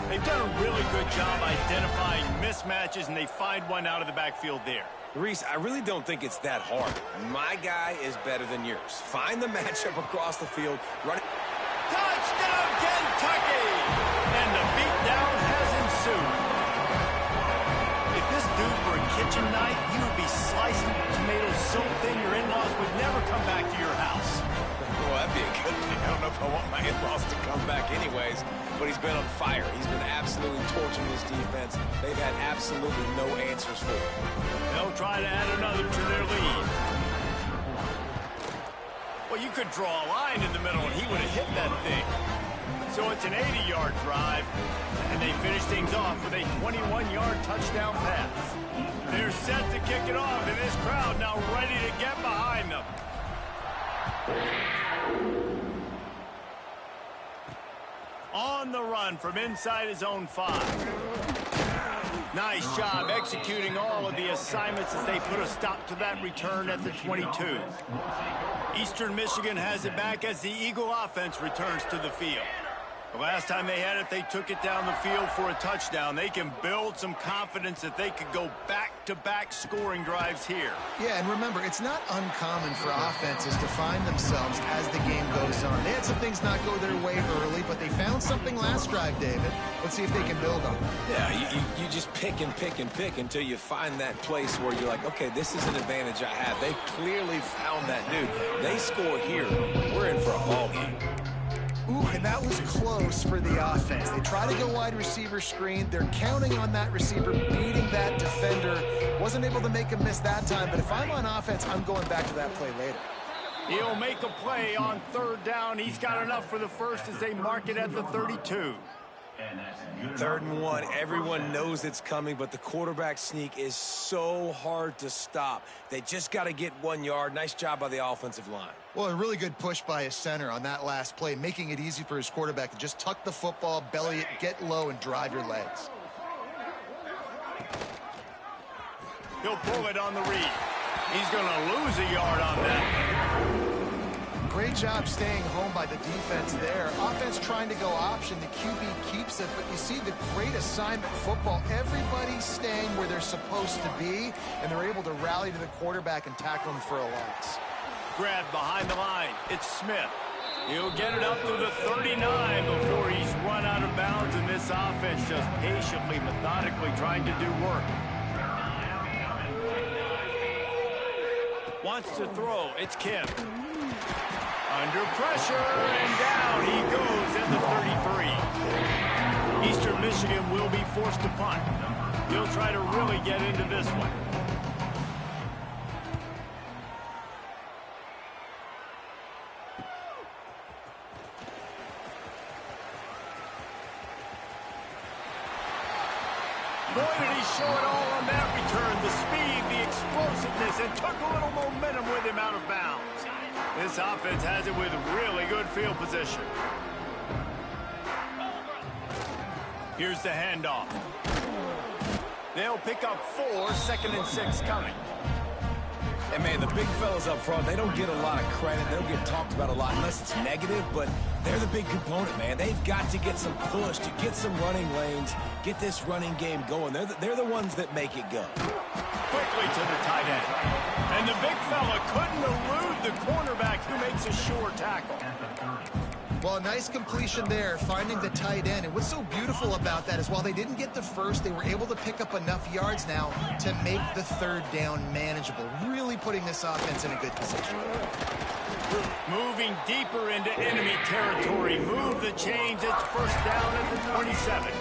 They've done a really good job identifying mismatches, and they find one out of the backfield there. Reese, I really don't think it's that hard. My guy is better than yours. Find the matchup across the field. Run it. Touchdown, Kentucky! And the beatdown has ensued. If this dude were a kitchen knife, you would be slicing tomatoes so thin your in-laws would never come back to your house. Well, that'd be a good thing. I don't know if I want my in-laws to come back anyways, but he's been on fire. He's been absolutely torching this defense. They've had absolutely no answers for him. They'll try to add another to their lead. Well, you could draw a line in the middle, and he would have hit that thing. So it's an 80-yard drive, and they finish things off with a 21-yard touchdown pass. They're set to kick it off, and this crowd now ready to get behind them. On the run from inside his own 5. Nice job executing all of the assignments as they put a stop to that return at the 22. Eastern Michigan has it back as the Eagle offense returns to the field. The last time they had it, they took it down the field for a touchdown. They can build some confidence that they could go back-to-back scoring drives here. Yeah, and remember, it's not uncommon for offenses to find themselves as the game goes on. They had some things not go their way early, but they found something last drive, David. Let's see if they can build on it. Yeah, you just pick and pick and pick until you find that place where you're like, okay, this is an advantage I have. They clearly found that dude. They score here, we're in for a ball game. Ooh, and that was close for the offense. They try to go wide receiver screen. They're counting on that receiver beating that defender. Wasn't able to make a miss that time, but if I'm on offense, I'm going back to that play later. He'll make a play on third down. He's got enough for the first as they mark it at the 32. 3rd and 1, everyone knows it's coming, but the quarterback sneak is so hard to stop. They just got to get 1 yard. Nice job by the offensive line. Well, a really good push by his center on that last play, making it easy for his quarterback to just tuck the football, belly it, get low, and drive your legs. He'll pull it on the read. He's going to lose a yard on that. Great job staying home by the defense there. Offense trying to go option. The QB keeps it, but you see the great assignment football. Everybody's staying where they're supposed to be, and they're able to rally to the quarterback and tackle him for a loss. Grab behind the line. It's Smith. He'll get it up to the 39 before he's run out of bounds, and this offense just patiently, methodically trying to do work. Wants to throw. It's Kim. Under pressure, and down he goes at the 33. Eastern Michigan will be forced to punt. He'll try to really get into this one. Boy, did he show it all on that return. The speed, the explosiveness, and took a little momentum with him out of bounds. This offense has it with really good field position. Here's the handoff. They'll pick up 4, 2nd and 6 coming. And, man, the big fellas up front, they don't get a lot of credit. They'll get talked about a lot unless it's negative, but they're the big component, man. They've got to get some push, to get some running lanes, get this running game going. They're the ones that make it go. Quickly to the tight end. And the big fella couldn't elude the cornerback who makes a sure tackle. Well, a nice completion there, finding the tight end. And what's so beautiful about that is while they didn't get the first, they were able to pick up enough yards now to make the 3rd down manageable. Really putting this offense in a good position. Moving deeper into enemy territory. Move the chains. It's 1st down at the 27.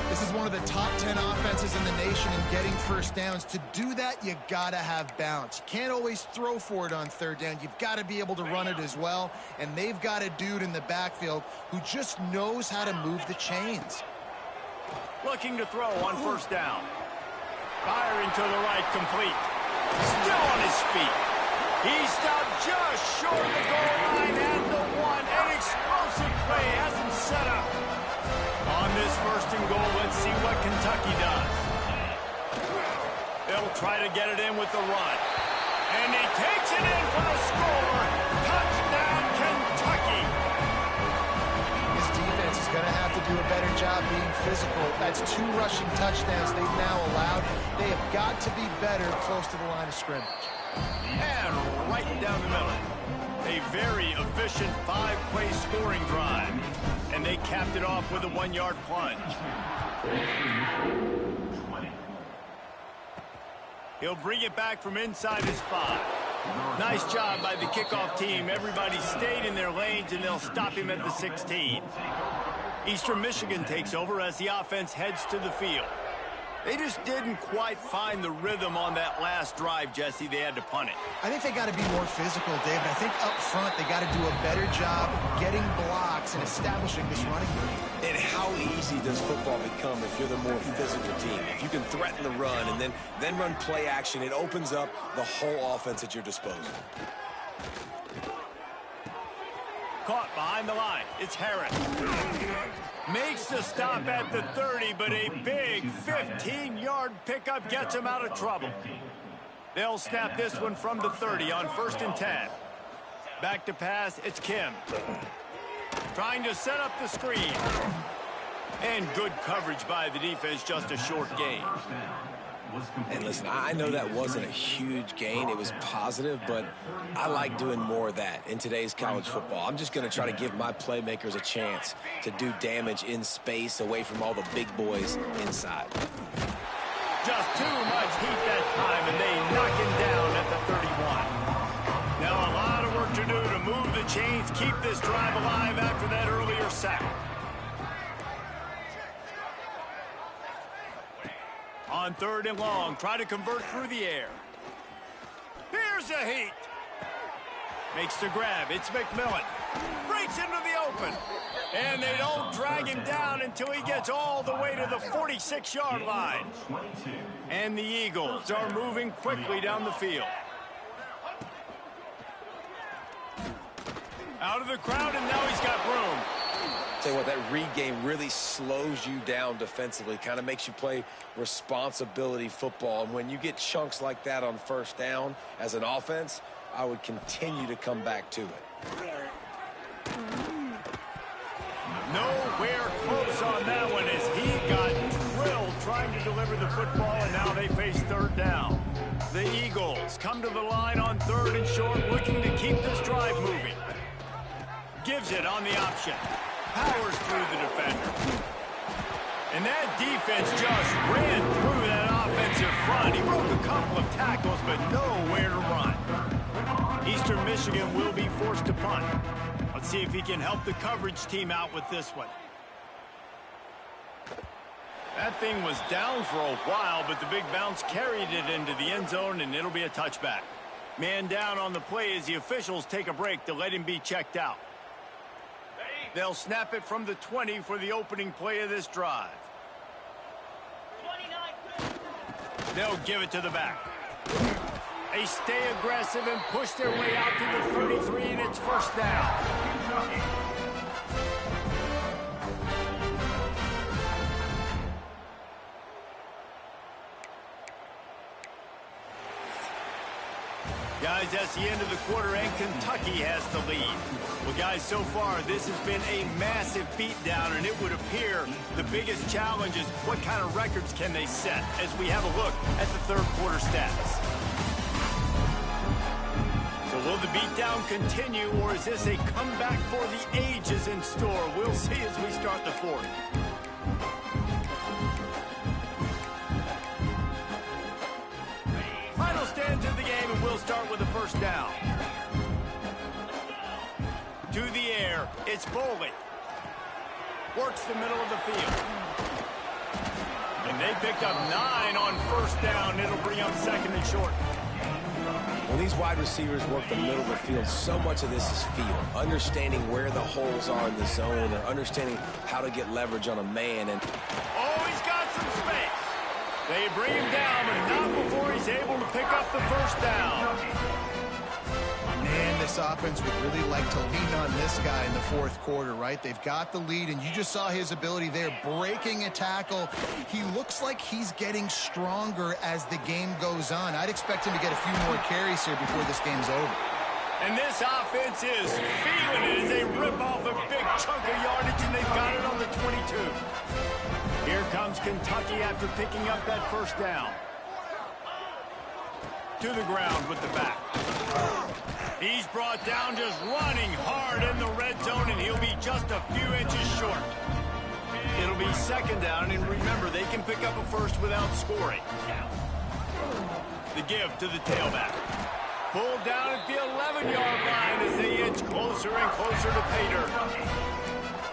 This is one of the top 10 offenses in the nation in getting 1st downs. To do that, you got to have balance. You can't always throw for it on 3rd down. You've got to be able to run it as well. And they've got a dude in the backfield who just knows how to move the chains. Looking to throw on 1st down. Firing to the right, complete. Still on his feet. He stopped just short of the goal line at the 1. An explosive play has him set up. On this 1st and goal, let's see what Kentucky does. They'll try to get it in with the run. And he takes it in for the score. Touchdown, Kentucky. This defense is going to have to do a better job being physical. That's 2 rushing touchdowns they've now allowed. They have got to be better close to the line of scrimmage. And right down the middle. A very efficient 5-play scoring drive. And they capped it off with a 1-yard plunge. He'll bring it back from inside his 5. Nice job by the kickoff team. Everybody stayed in their lanes, and they'll stop him at the 16. Eastern Michigan takes over as the offense heads to the field. They just didn't quite find the rhythm on that last drive, Jesse. They had to punt it. I think they got to be more physical, David. I think up front they got to do a better job getting blocks and establishing this running game. And how easy does football become if you're the more physical team? If you can threaten the run and then run play action, it opens up the whole offense at your disposal. Caught behind the line. It's Harris. Makes the stop at the 30, but a big 15-yard pickup gets him out of trouble. They'll snap this one from the 30 on 1st and 10. Back to pass, it's Kim. Trying to set up the screen. And good coverage by the defense, just a short gain. And listen, I know that wasn't a huge gain. It was positive, but I like doing more of that in today's college football. I'm just going to try to give my playmakers a chance to do damage in space away from all the big boys inside. Just too much heat that time, and they knock him down at the 31. Now a lot of work to do to move the chains, keep this drive alive after that earlier sack. On 3rd and long, try to convert through the air. Here's the heat. Makes the grab. It's McMillan. Breaks into the open. And they don't drag him down until he gets all the way to the 46-yard line. And the Eagles are moving quickly down the field. Out of the crowd, and now he's got room. Tell you what, that read game really slows you down defensively, kind of makes you play responsibility football. And when you get chunks like that on 1st down as an offense, I would continue to come back to it. Nowhere close on that one as he got drilled trying to deliver the football, and now they face 3rd down. The Eagles come to the line on 3rd and short, looking to keep this drive moving. Gives it on the option. Powers through the defender. And that defense just ran through that offensive front. He broke a couple of tackles, but nowhere to run. Eastern Michigan will be forced to punt. Let's see if he can help the coverage team out with this one. That thing was down for a while, but the big bounce carried it into the end zone, and it'll be a touchback. Man down on the play as the officials take a break to let him be checked out. They'll snap it from the 20 for the opening play of this drive. They'll give it to the back. They stay aggressive and push their way out to the 33, and it's 1st down. Guys, that's the end of the quarter, and Kentucky has the lead. Well, guys, so far, this has been a massive beatdown, and it would appear the biggest challenge is what kind of records can they set as we have a look at the 3rd quarter stats. So will the beatdown continue, or is this a comeback for the ages in store? We'll see as we start the 4th. Final stand of the game, and we'll start with the 1st down. To the air, it's Boley. Works the middle of the field. And they picked up 9 on 1st down. It'll bring up 2nd and short. When these wide receivers work the middle of the field, so much of this is feel. Understanding where the holes are in the zone, or understanding how to get leverage on a man. And oh, he's got some space. They bring him down, but not before he's able to pick up the 1st down. Man, this offense would really like to lean on this guy in the 4th quarter, right? They've got the lead, and you just saw his ability there, breaking a tackle. He looks like he's getting stronger as the game goes on. I'd expect him to get a few more carries here before this game's over. And this offense is feeling it as they rip off a big chunk of yardage, and they've got it on the 22. Here comes Kentucky after picking up that 1st down. To the ground with the back. He's brought down just running hard in the red zone, and he'll be just a few inches short. It'll be 2nd down, and remember, they can pick up a 1st without scoring. The give to the tailback. Pulled down at the 11-yard line as they inch closer and closer to pay dirt.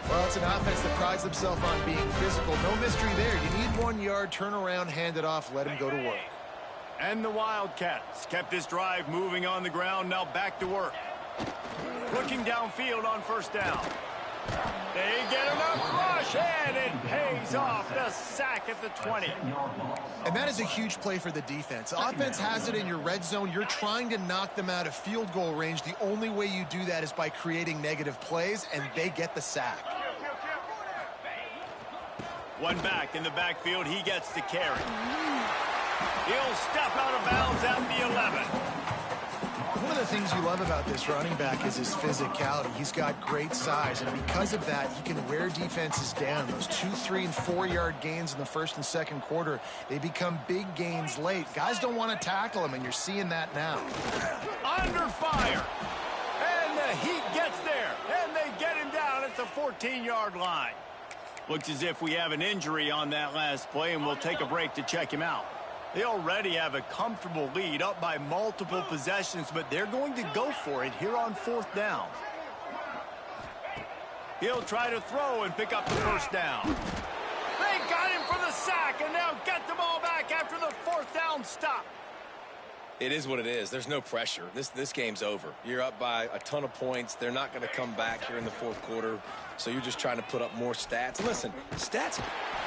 Well, it's an offense that prides themselves on being physical. No mystery there. You need 1 yard, turn around, hand it off, let him go to work. And the Wildcats kept this drive moving on the ground, now back to work. Looking downfield on 1st down. They get enough rush, and it pays off. The sack at the 20. And that is a huge play for the defense. Offense has it in your red zone. You're trying to knock them out of field goal range. The only way you do that is by creating negative plays, and they get the sack. One back in the backfield. He gets the carry. He'll step out of bounds at the 11. One of the things you love about this running back is his physicality. He's got great size, and because of that, he can wear defenses down. Those 2, 3, and 4-yard gains in the first and second quarter, they become big gains late. Guys don't want to tackle him, and you're seeing that now. Under fire. And the Heat gets there, and they get him down at the 14-yard line. Looks as if we have an injury on that last play, and we'll take a break to check him out. They already have a comfortable lead, up by multiple possessions, but they're going to go for it here on 4th down. He'll try to throw and pick up the first down. They got him for the sack, and they'll get the ball back after the 4th down stop. It is what it is. There's no pressure. This game's over. You're up by a ton of points. They're not going to come back here in the 4th quarter, so you're just trying to put up more stats. Listen, stats...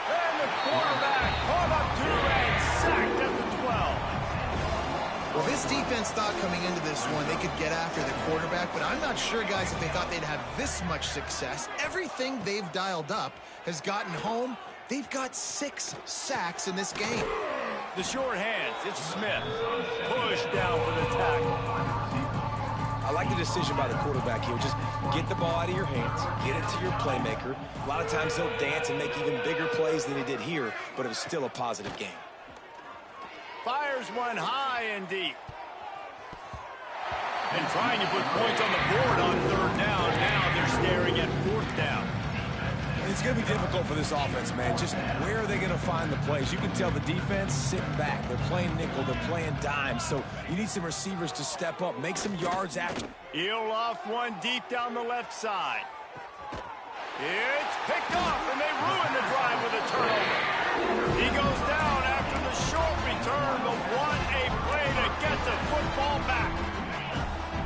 And the quarterback caught up to and sacked at the 12. Well, this defense thought coming into this one they could get after the quarterback, but I'm not sure, guys, if they thought they'd have this much success. Everything they've dialed up has gotten home. They've got 6 sacks in this game. The short hands, it's Smith. Push down for the tackle. I like the decision by the quarterback here. Just get the ball out of your hands, get it to your playmaker. A lot of times he'll dance and make even bigger plays than he did here, but it was still a positive game. Fires one high and deep. And trying to put points on the board on 3rd down. Now they're staring at 4th down. It's going to be difficult for this offense, man. Just where are they going to find the plays? You can tell the defense sitting back. They're playing nickel. They're playing dime. So you need some receivers to step up, make some yards after. He'll off one deep down the left side. It's picked off, and they ruin the drive with a turnover. He goes down after the short return, but what a play to get the football back.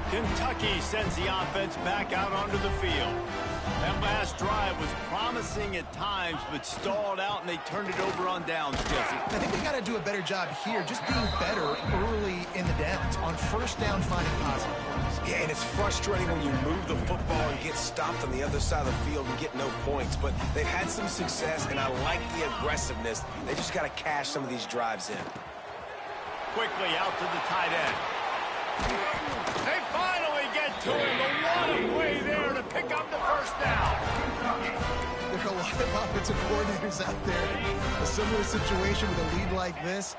Kentucky sends the offense back out onto the field. That last drive was promising at times, but stalled out, and they turned it over on downs, Jesse. I think they got to do a better job here, just being better early in the downs. On 1st down, finding positive points. Yeah, and it's frustrating when you move the football and get stopped on the other side of the field and get no points. But they've had some success, and I like the aggressiveness. They just got to cash some of these drives in. Quickly out to the tight end. They finally get to him, but what a play there to pick up the first down. There are a lot of offensive coordinators out there. A similar situation with a lead like this,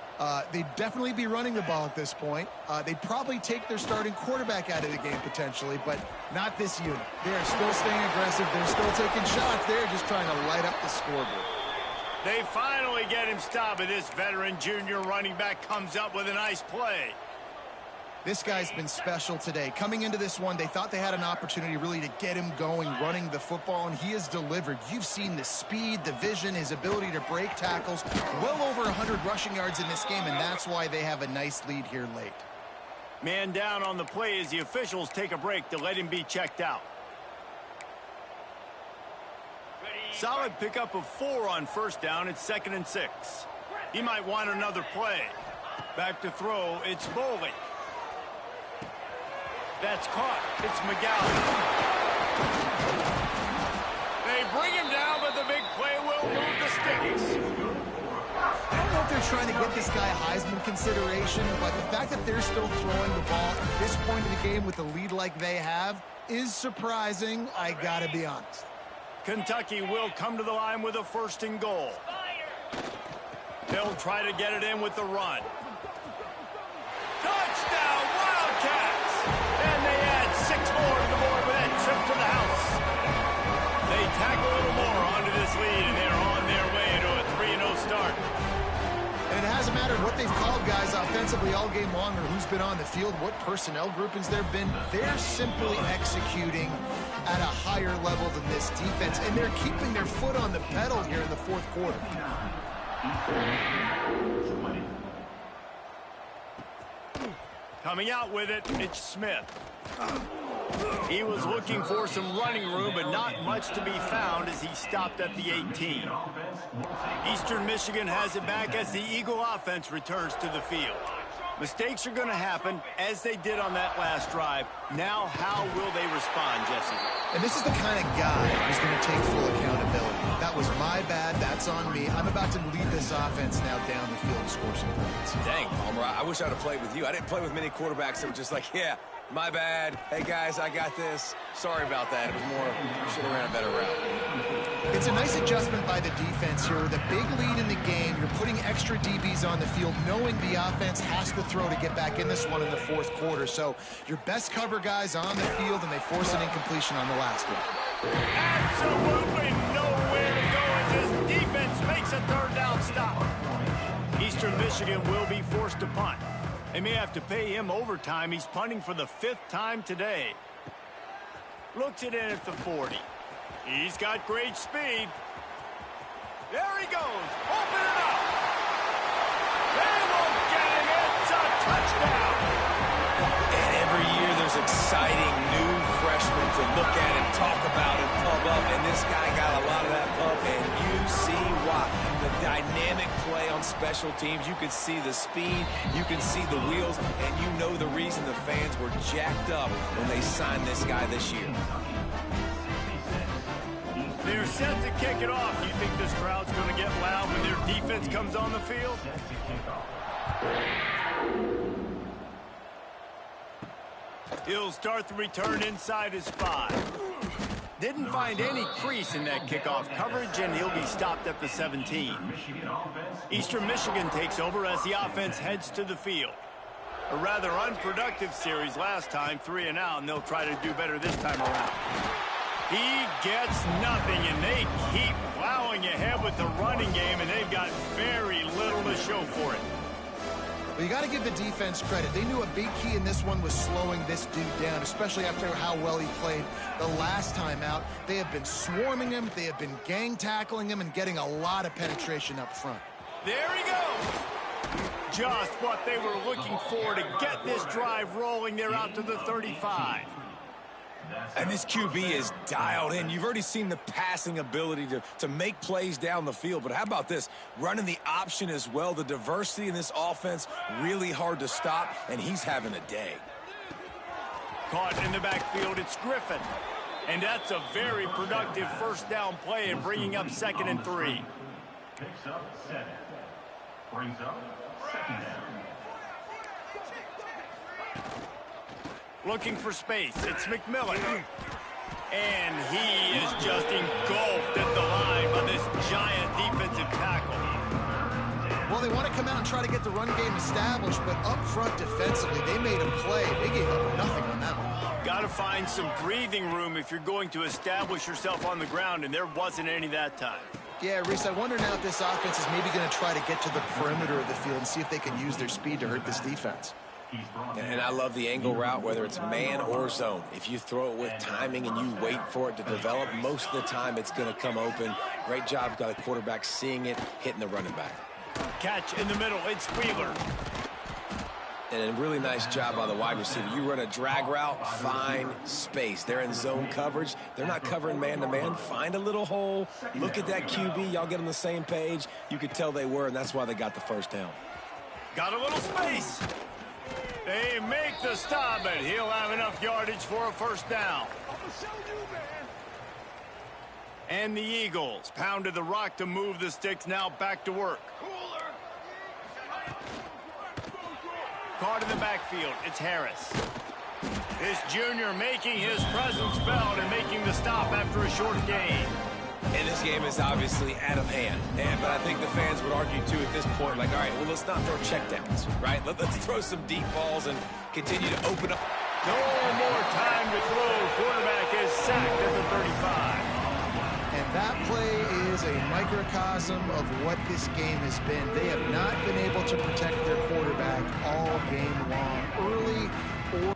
they'd definitely be running the ball at this point. They'd probably take their starting quarterback out of the game potentially, but not this unit. They're still staying aggressive. They're still taking shots. They're just trying to light up the scoreboard. They finally get him stopped, and this veteran junior running back comes up with a nice play. This guy's been special today. Coming into this one, they thought they had an opportunity really to get him going, running the football, and he has delivered. You've seen the speed, the vision, his ability to break tackles. Well over 100 rushing yards in this game, and that's why they have a nice lead here late. Man down on the play as the officials take a break to let him be checked out. Solid pickup of 4 on 1st down. It's 2nd and 6. He might want another play. Back to throw. It's Boley. That's caught. It's McGowan. They bring him down, but the big play will move the sticks. I don't know if they're trying to get this guy Heisman consideration, but the fact that they're still throwing the ball at this point of the game with a lead like they have is surprising, I gotta be honest. Kentucky will come to the line with a 1st and goal. They'll try to get it in with the run. Touchdown, Wildcats! And they add 6 more to the board with that trip to the house. They tack a little more onto this lead, and they're on their way to a 3-0 start. And it hasn't mattered what they've called guys offensively all game long or who's been on the field, what personnel groupings there have been. They're simply executing at a higher level than this defense, and they're keeping their foot on the pedal here in the 4th quarter. Coming out with it, it's Smith. He was looking for some running room, but not much to be found as he stopped at the 18. Eastern Michigan has it back as the Eagle offense returns to the field. Mistakes are going to happen, as they did on that last drive. Now, how will they respond, Jesse? And this is the kind of guy who's going to take full accountability. That was my bad. That's on me. I'm about to lead this offense now down the field and score some points. Dang, Palmer, I wish I'd have played with you. I didn't play with many quarterbacks that were just like, yeah, My bad. Hey, guys, I got this. Sorry about that. It was more, should have ran a better route. It's a nice adjustment by the defense here. With a big lead in the game, you're putting extra DBs on the field, knowing the offense has to throw to get back in this one in the fourth quarter. So your best cover guys on the field, and they force an incompletion on the last one. Absolutely nowhere to go as this defense makes a third down stop. Eastern Michigan will be forced to punt. They may have to pay him overtime. He's punting for the 5th time today. Looks it in at the 40. He's got great speed. There he goes. Open it up. They won't get him. It's a touchdown. And every year there's exciting new freshmen to look at and talk about and pump up. And this guy got a lot of that pump, and you see why. The dynamic play on special teams. You can see the speed. You can see the wheels. And you know the reason the fans were jacked up when they signed this guy this year. They're set to kick it off. Do you think this crowd's going to get loud when their defense comes on the field? He'll start the return inside his 5. Didn't find any crease in that kickoff coverage, and he'll be stopped at the 17. Eastern Michigan takes over as the offense heads to the field. A rather unproductive series last time, 3 and out, and they'll try to do better this time around. He gets nothing, and they keep plowing ahead with the running game, and they've got very little to show for it. Well, you got to give the defense credit. They knew a big key in this one was slowing this dude down, especially after how well he played the last time out. They have been swarming him, they have been gang tackling him, and getting a lot of penetration up front. There he goes. Just what they were looking for to get this drive rolling. They're out to the 35. And this QB is dialed in. You've already seen the passing ability to make plays down the field. But how about this? Running the option as well. The diversity in this offense, really hard to stop, and he's having a day. Caught in the backfield, it's Griffin. And that's a very productive first down play and bringing up 2nd and 3. Picks up 7. Brings up 2nd down. Looking for space. It's McMillan. And he is just engulfed at the line by this giant defensive tackle. Well, they want to come out and try to get the run game established, but up front defensively, they made a play. They gave up nothing on that one. Got to find some breathing room if you're going to establish yourself on the ground, and there wasn't any that time. Yeah, Reese, I wonder now if this offense is maybe going to try to get to the perimeter of the field and see if they can use their speed to hurt this defense. And I love the angle route, whether it's man or zone. If you throw it with timing and you wait for it to develop, most of the time it's going to come open. Great job by the quarterback seeing it, hitting the running back. Catch in the middle, it's Wheeler. And a really nice job by the wide receiver. You run a drag route, find space. They're in zone coverage. They're not covering man-to-man. Find a little hole. Look at that QB. Y'all get on the same page. You could tell they were, and that's why they got the first down. Got a little space. They make the stop, but he'll have enough yardage for a first down. And the Eagles pounded the rock to move the sticks, now back to work. Caught in the backfield, it's Harris. This junior making his presence felt and making the stop after a short gain. And this game is obviously out of hand. But I think the fans would argue, too, at this point, like, all right, well, let's not throw checkdowns, right? Let's throw some deep balls and continue to open up. No more time to throw. Quarterback is sacked at the 35. And that play is a microcosm of what this game has been. They have not been able to protect their quarterback all game long, early or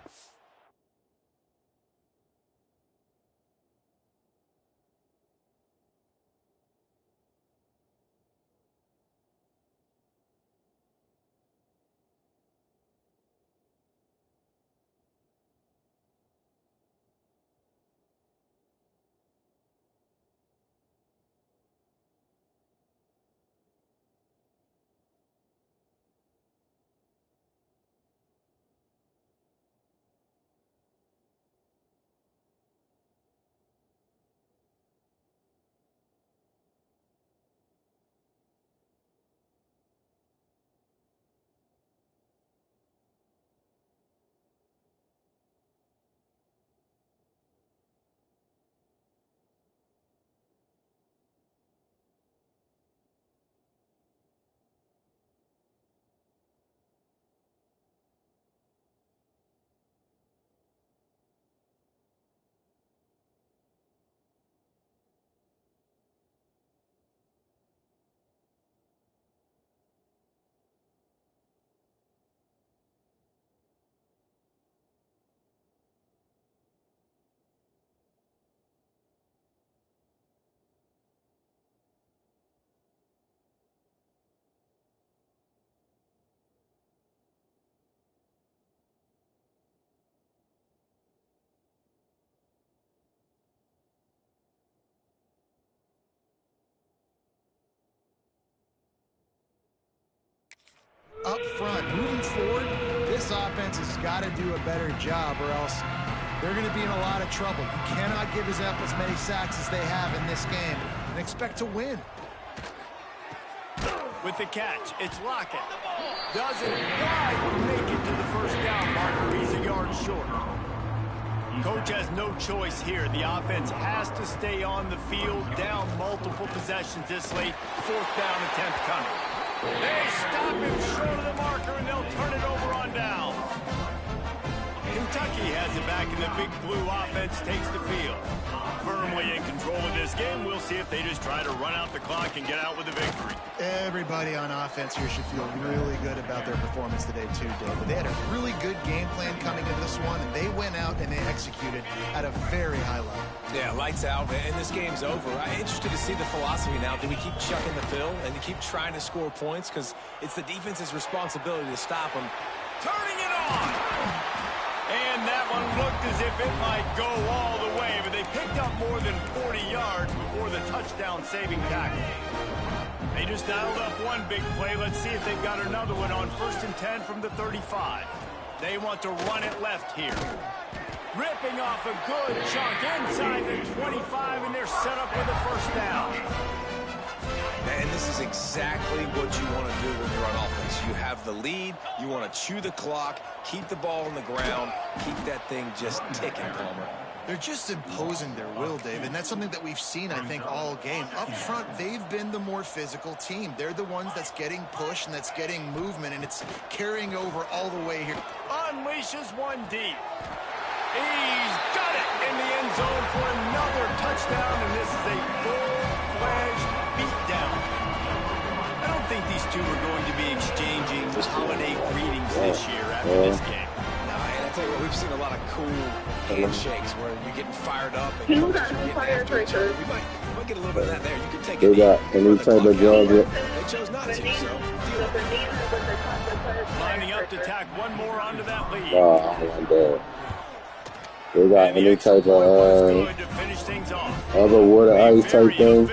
up front. Moving forward, this offense has got to do a better job or else they're going to be in a lot of trouble. You cannot give us up as many sacks as they have in this game and expect to win. With the catch, it's Lockett. Doesn't quite make it to the first down marker. He's a yard short. Coach has no choice here. The offense has to stay on the field, down multiple possessions this late. Fourth down attempt coming. They stop him short of the marker, and they'll turn it over on down. Kentucky has it back, and the big blue offense takes the field. Firmly in control of this game. We'll see if they just try to run out the clock and get out with a victory. Everybody on offense here should feel really good about their performance today too, David. They had a really good game plan coming into this one, and they went out and they executed at a very high level. Yeah, lights out, and this game's over. I'm interested to see the philosophy now. Do we keep chucking the pill and to keep trying to score points? Because it's the defense's responsibility to stop them. Turning it on! And that one looked as if it might go all the way, but they picked up more than 40 yards before the touchdown-saving tackle. They just dialed up one big play. Let's see if they've got another one on 1st and 10 from the 35. They want to run it left here. Ripping off a good chunk inside the 25, and they're set up with a first down. And this is exactly what you want to do when you're on offense. You have the lead. You want to chew the clock, keep the ball on the ground, keep that thing just ticking, Palmer. They're just imposing their will, Dave, and that's something that we've seen, I think, all game. Up front, they've been the more physical team. They're the ones that's getting pushed and that's getting movement, and it's carrying over all the way here. Unleashes one deep. He's got it in the end zone for another touchdown, and this is a full-fledged beatdown. I don't think these two are going to be exchanging holiday greetings this year after this game. No, and I tell you what, we've seen a lot of cool handshakes where you're getting fired up and coaches are getting after each other. We might get a little bit of that there. You can take it. They got any type of job. They chose not to, so deal with it. Lining up to tack one more onto that lead. Oh, my God. They got any type of other water ice type thing.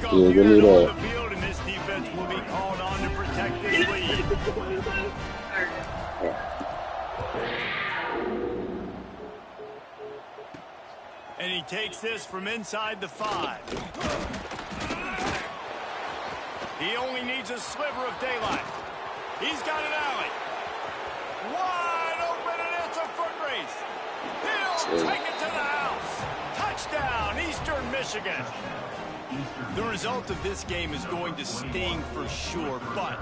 Yeah, give me that. And this defense will be called on to protect this lead. And he takes this from inside the 5. He only needs a sliver of daylight. He's got an alley. Wide open, and it's a foot race. He'll take it to the house. Touchdown, Eastern Michigan. The result of this game is going to sting for sure, but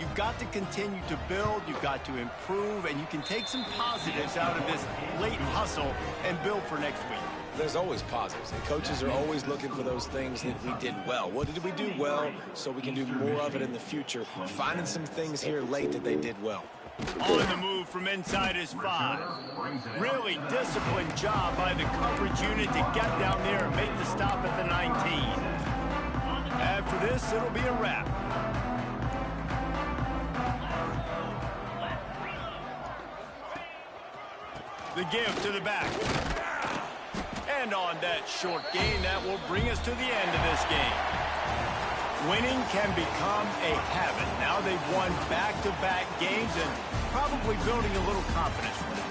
you've got to continue to build, you've got to improve, and you can take some positives out of this late hustle and build for next week. There's always positives, and coaches are always looking for those things that we did well. What did we do well so we can do more of it in the future? Finding some things here late that they did well. On the move from inside his 5. Really disciplined job by the coverage unit to get down there and make the stop at the 19. After this, it'll be a wrap. The give to the back. And on that short gain, that will bring us to the end of this game. Winning can become a habit. Now they've won back-to-back games and probably building a little confidence for them.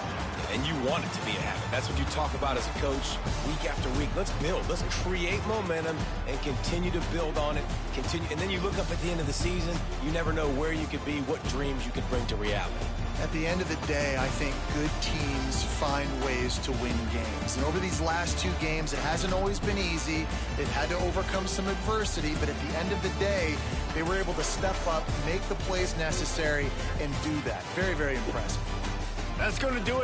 And you want it to be a habit. That's what you talk about as a coach week after week. Let's build. Let's create momentum and continue to build on it. Continue, and then you look up at the end of the season, you never know where you could be, what dreams you could bring to reality. At the end of the day, I think good teams find ways to win games. And over these last 2 games, it hasn't always been easy. They've had to overcome some adversity, but at the end of the day, they were able to step up, make the plays necessary, and do that. Very, very impressive. That's going to do it.